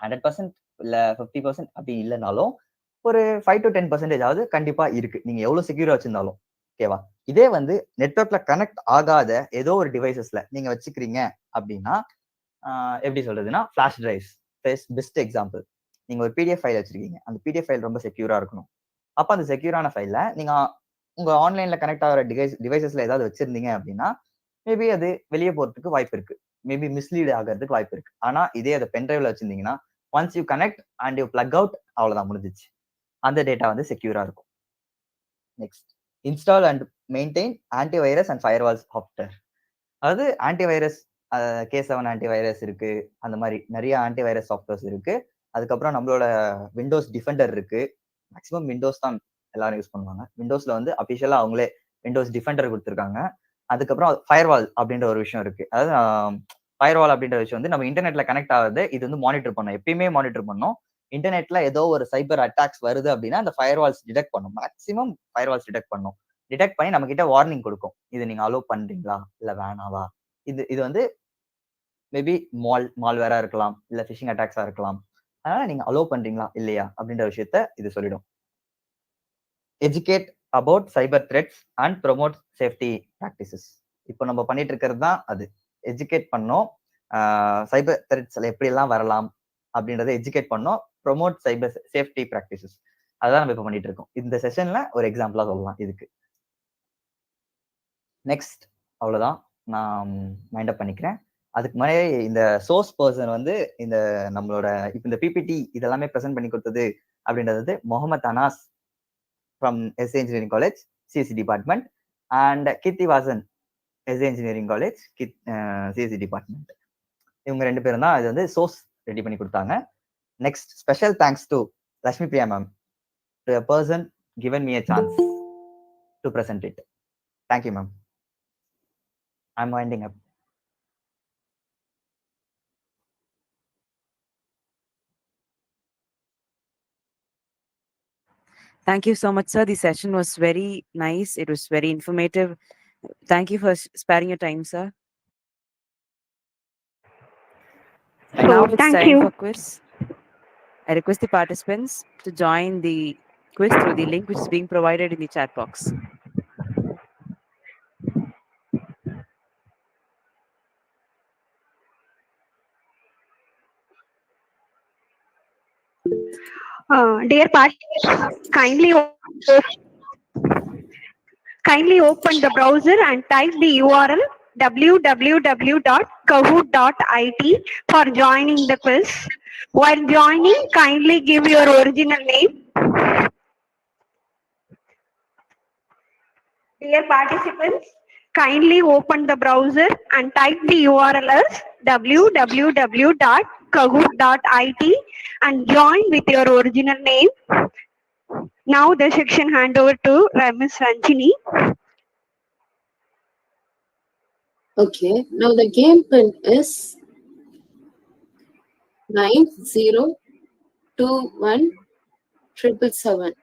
100% இல்ல 50% அப்படி இல்லைனாலும் ஒரு 5 to 10% கண்டிப்பா இருக்கு, நீங்க எவ்வளவு செக்யூரா வச்சிருந்தாலும். ஓகேவா? இதே வந்து நெட்வொர்க்ல கனெக்ட் ஆகாத ஏதோ ஒரு டிவைசஸ்ல நீங்க வச்சுக்கிறீங்க அப்படின்னா எப்படி சொல்றதுன்னா ஃபிளாஷ் டிரைவ்ஸ் பெஸ்ட் எக்ஸாம்பிள். நீங்க ஒரு பிடிஎஃப் ஃபைல் வச்சிருக்கீங்க, அந்த பிடிஎஃப் ஃபைல் ரொம்ப செக்யூரா இருக்கணும். அப்ப அந்த செக்யூரான ஃபைல்ல நீங்க உங்க ஆன்லைன்ல கனெக்ட் ஆகிற டிவைசஸ்ல ஏதாவது வச்சிருந்தீங்க அப்படின்னா மேபி அது வெளியே போறதுக்கு வாய்ப்பு இருக்கு, மேபி மிஸ்லீட் ஆகிறதுக்கு வாய்ப்பு இருக்கு. ஆனா இதே அதை பென்ட்ரைவ்ல வச்சிருந்தீங்கன்னா once you connect and you plug out, அவ்வளவுதான் முடிஞ்சிச்சு. அந்த டேட்டா வந்து செக்யூரா இருக்கும். Next, install and maintain antivirus and firewall software. அதாவது ஆன்டிவைரஸ் K7 ஆன்டிவைரஸ் இருக்கு, அந்த மாதிரி நிறைய ஆன்டிவைரஸ் சாஃப்ட்வேர்ஸ் இருக்கு. அதுக்கப்புறம் நம்மளோட விண்டோஸ் டிஃபெண்டர் இருக்கு. மேக்ஸிமம் விண்டோஸ் தான் எல்லாரும் யூஸ் பண்ணுவாங்க. விண்டோஸ்ல வந்து அபிஷியலா அவங்களே விண்டோஸ் டிஃபெண்டர் கொடுத்துருக்காங்க. அதுக்கப்புறம் ஃபயர்வால் அப்படின்ற ஒரு விஷயம் இருக்கு. அதாவது ஃபயர்வால் அப்படின்ற விஷயம் வந்து நம்ம இன்டர்நெட்ல கனெக்ட் ஆகுது, இது வந்து மானிட்டர் பண்ணும், எப்பயுமே மானிட்டர் பண்ணும். இன்டர்நெட்ல ஏதோ ஒரு சைபர் அட்டாக்ஸ் வருது அப்படின்னா அந்த ஃபயர்வால்ஸ் டிடெக்ட் பண்ணும். மேக்ஸிமம் ஃபயர்வால்ஸ் டிடெக்ட் பண்ணும். டிடெக்ட் பண்ணி நம்ம கிட்ட வார்னிங் கொடுக்கும், இது நீங்க அலோவ் பண்றீங்களா இல்ல வேணாவா. இது வந்து மேபி மால்வேரா இருக்கலாம், இல்ல ஃபிஷிங் அட்டாக்ஸா இருக்கலாம். அதனால நீங்க அலோவ் பண்றீங்களா இல்லையா அப்படின்ற விஷயத்த இது சொல்லிடும். Educate about cyber threats and promote safety practices. இப்போ நம்ம பண்ணிட்டு இருக்கிறது தான் அது. எஜுகேட் பண்ணோம், சைபர் த்ரெட்ஸ்ல எப்படி எல்லாம் வரலாம் அப்படின்றத எஜுகேட் பண்ணோம். ப்ரொமோட் சைபர் சேஃப்டி ப்ராக்டிசஸ், அதான் நம்ம இப்போ பண்ணிட்டு இருக்கோம். இந்த செஷன்ல ஒரு எக்ஸாம்பிளா சொல்லலாம் இதுக்கு. நெக்ஸ்ட், அவ்வளவுதான், நான் மைண்ட் அப் பண்ணிக்கிறேன். அதுக்கு முன்னாடி இந்த சோர்ஸ் பர்சன் வந்து இந்த நம்மளோட இப்போ இந்த பிபிடி இதெல்லாமே ப்ரெசென்ட் பண்ணி கொடுத்தது அப்படின்றது Mohammed Anas from SA Engineering College, CSE Department, and Kittivasan, SA Engineering College, CSE Department. இவங்க 2 பேரும் தான் இது வந்து சோர்ஸ் ரெடி பண்ணி கொடுத்தாங்க. Next, special thanks to Lakshmi Priya ma'am, a person given me a chance to present it. Thank you, ma'am. I'm winding up. Thank you so much, sir. The session was very nice. It was very informative. Thank you for sparing your time, sir. And now it's thank time you. for quiz. I request the participants to join the quiz through the link which is being provided in the chat box. Dear participants, kindly open the browser and type the URL www.kahoot.it for joining the quiz. While joining, kindly give your original name. Dear participants, kindly open the browser and type the URL as www.kahoot.it and join with your original name. Now the section hand over to Ms. Ranjini. Okay, now the game pin is 902177.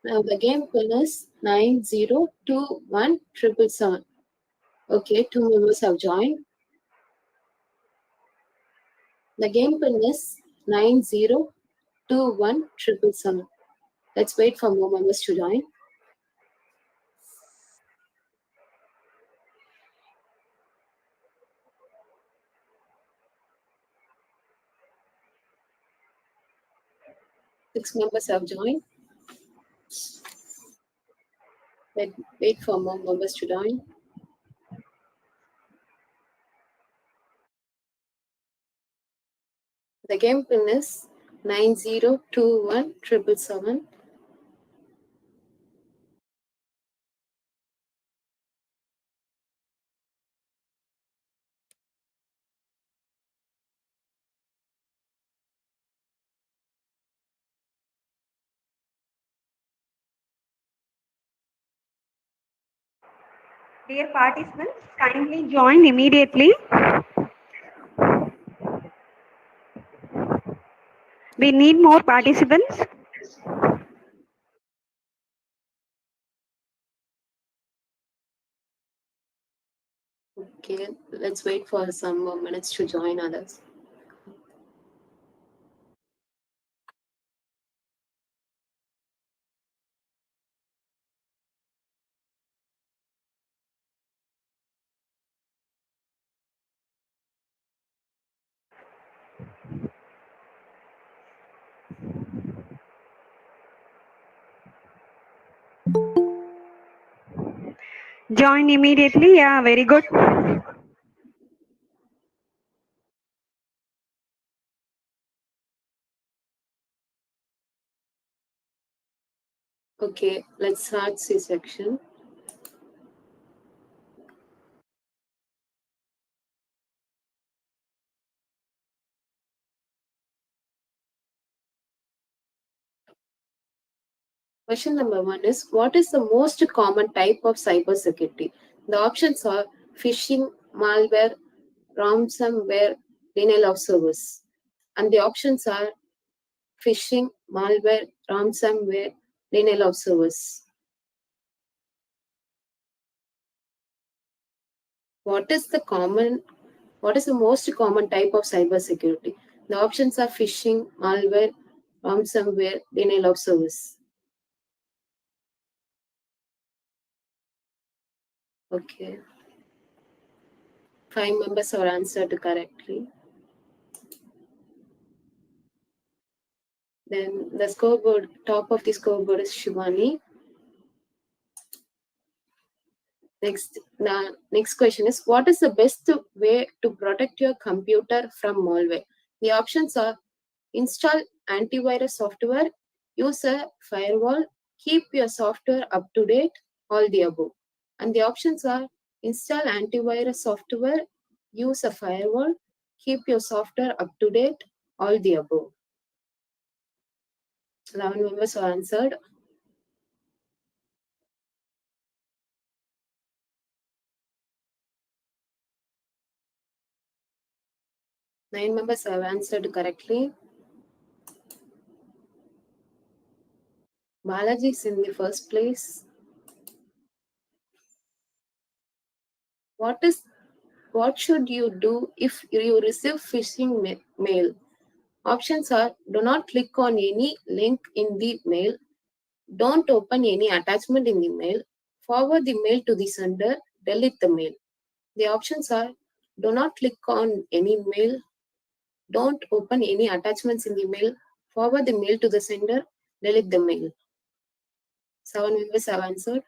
Now the game pin is 902177. Okay, 2 members have joined. The game pin is 902177. Let's wait for more members to join. Six members have joined. Wait for more members to join. The game pin is 902177. Dear participants, kindly join immediately. We need more participants. Okay, let's wait for some more minutes to join others. Join immediately. Yeah, very good. Okay, let's start C section. Question number 1 is, what is the most common type of cybersecurity? The options are phishing, malware, ransomware, denial of service. And the options are phishing, malware, ransomware, denial of service. What is the most common type of cybersecurity? The options are phishing, malware, ransomware, denial of service. Okay. 5 members have answered correctly. Then the scoreboard, top of the scoreboard is Shivani. Next question is, what is the best way to protect your computer from malware? The options are install antivirus software, use a firewall, keep your software up to date, all the above. And the options are install antivirus software, use a firewall, keep your software up to date, all the above. 11 members have answered. Nine members have answered correctly. Balaji is in the first place. What should you do if you receive phishing mail? Options are, do not click on any link in the mail, don't open any attachment in the mail, forward the mail to the sender, delete the mail. The options are, do not click on any mail, don't open any attachments in the mail, forward the mail to the sender, delete the mail. 7 members have answered.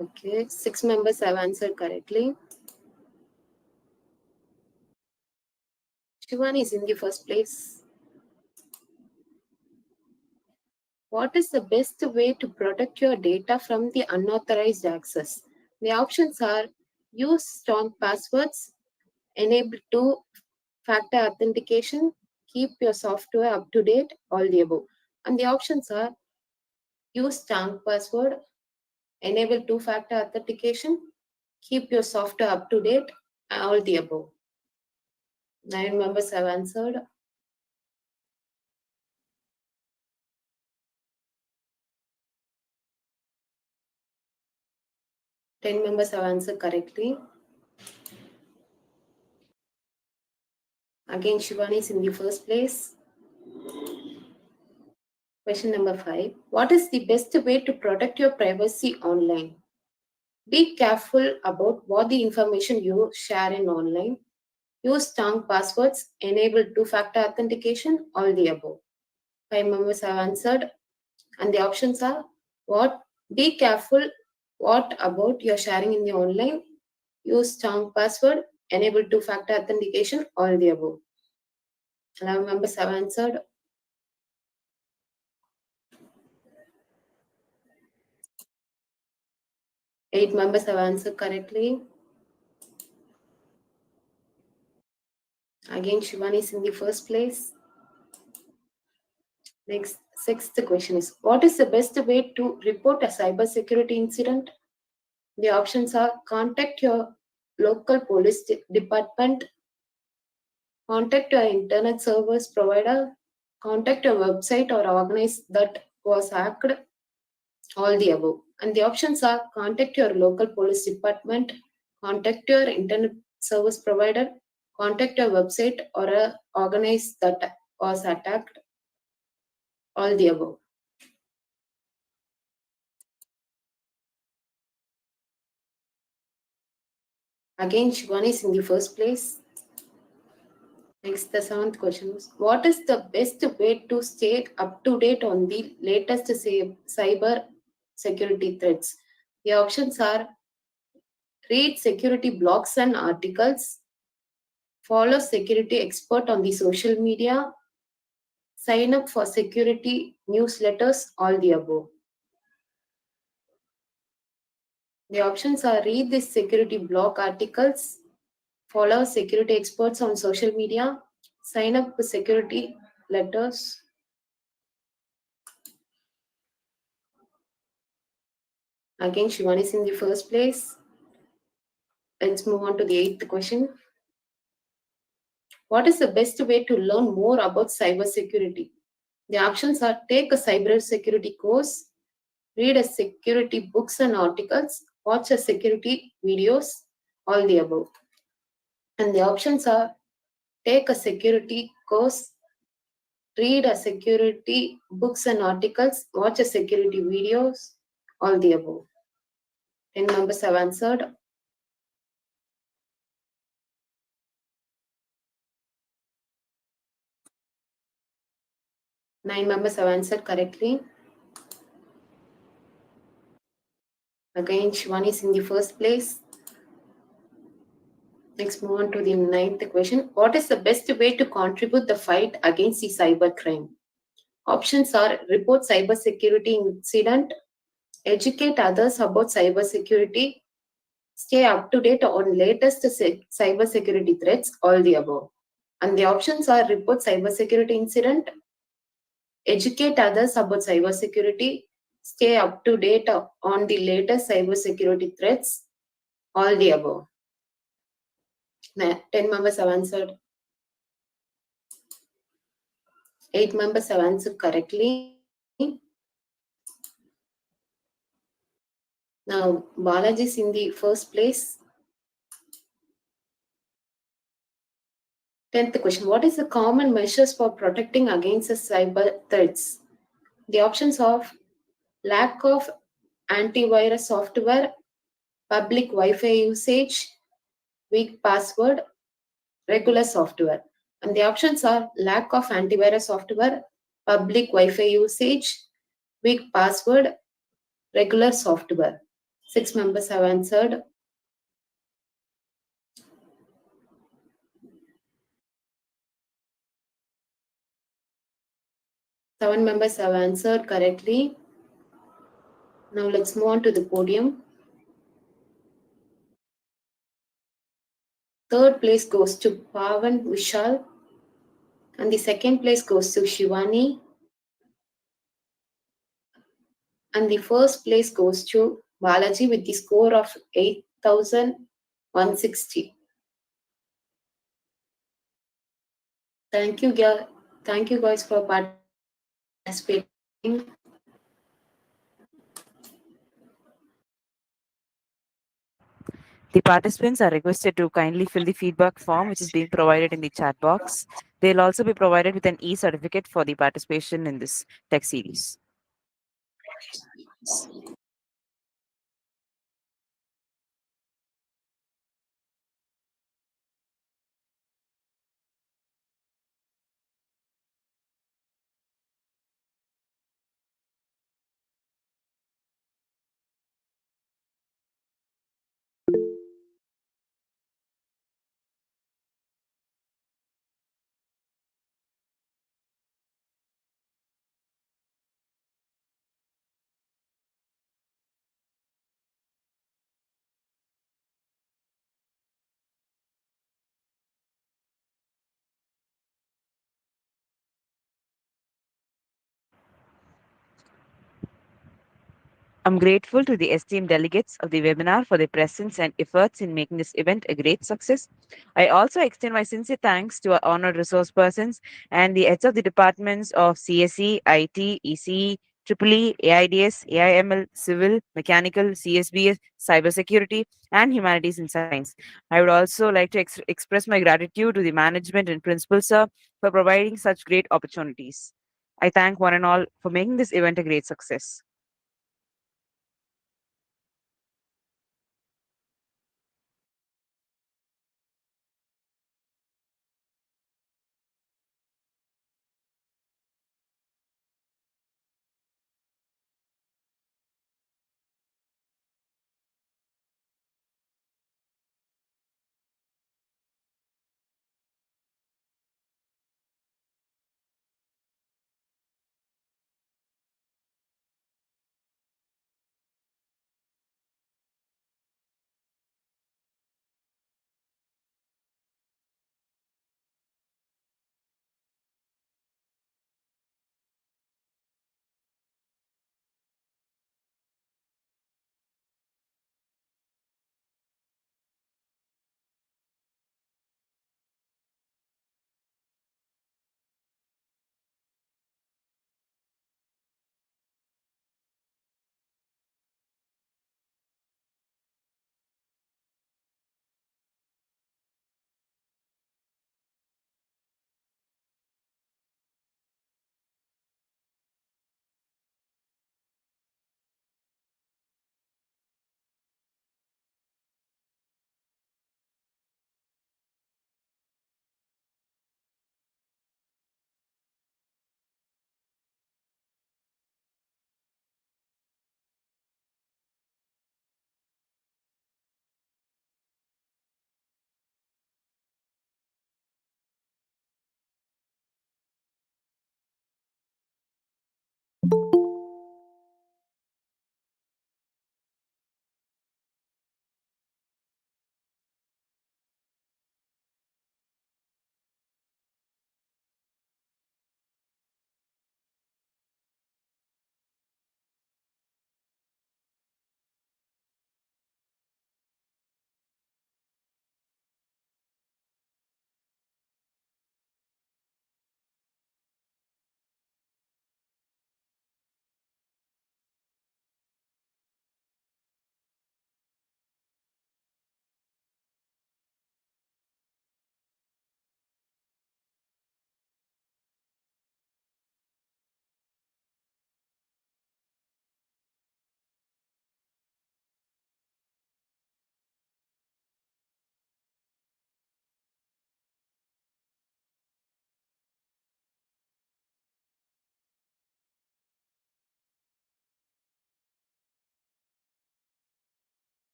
Okay, 6 members have answered correctly. Shivani is in the first place. What is the best way to protect your data from the unauthorized access? The options are use strong passwords, enable two-factor authentication, keep your software up to date, all the above. And the options are use strong password, enable two-factor authentication, keep your software up to date, all the above. 9 members have answered. Ten members have answered correctly. Again, Shivani is in the first place. Question number 5. What is the best way to protect your privacy online? Be careful about what the information you share in online. Use strong passwords, enable two-factor authentication, all the above. 5 members have answered. And the options are what? Be careful what about your sharing in the online. Use strong password, enable two-factor authentication, all the above. 11 members have answered. Eight members have answered correctly. Again, Shivani is in the first place. Next, sixth question is, what is the best way to report a cybersecurity incident? The options are contact your local police department, contact your internet service provider, contact your website or organize that was hacked, all the above. And the options are contact your local police department, contact your internet service provider, contact your website or organize that was attacked, all the above. Again, Shivani is in the first place. Next, the seventh question is, what is the best way to stay up to date on the latest cyber security threats? The options are read security blogs and articles, follow security expert on the social media, sign up for security newsletters, all the above. The options are read the security blog articles, follow security experts on social media, sign up for security letters. Again, Shivani is in the first place. Let's move on to the eighth question. What is the best way to learn more about cybersecurity? The options are take a cybersecurity course, read a security books and articles, watch a security videos, all the above. And the options are take a security course, read a security books and articles, watch a security videos, all the above. 10 members have answered. Nine members have answered correctly. Again, Shivani is in the first place. Next, move on to the ninth question. What is the best way to contribute the fight against the cybercrime? Options are report cybersecurity incident, educate others about cybersecurity, stay up to date on latest cybersecurity threats, all the above. And the options are report cybersecurity incident, educate others about cybersecurity, stay up to date on the latest cybersecurity threats, all the above. 10 members have answered. 8 members have answered correctly. Now, Balaji is in the first place. 10th question. What is the common measures for protecting against the cyber threats? The options of lack of antivirus software, public Wi-Fi usage, weak password, regular software. And the options are lack of antivirus software, public Wi-Fi usage, weak password, regular software. 6 members have answered. 7 members have answered correctly. Now let's move on to the podium. Third place goes to Pavan Vishal. And the second place goes to Shivani. And the first place goes to Balaji with the score of 8,160. Thank you, guys for participating. The participants are requested to kindly fill the feedback form which is being provided in the chat box. They'll also be provided with an e-certificate for the participation in this tech series. I'm grateful to the esteemed delegates of the webinar for their presence and efforts in making this event a great success. I also extend my sincere thanks to our honored resource persons and the heads of the departments of CSE, IT, ECE, EEE, AIDS, AIML, Civil, Mechanical, CSBS, Cybersecurity, and Humanities and Science. I would also like to express my gratitude to the management and principal, sir, for providing such great opportunities. I thank one and all for making this event a great success.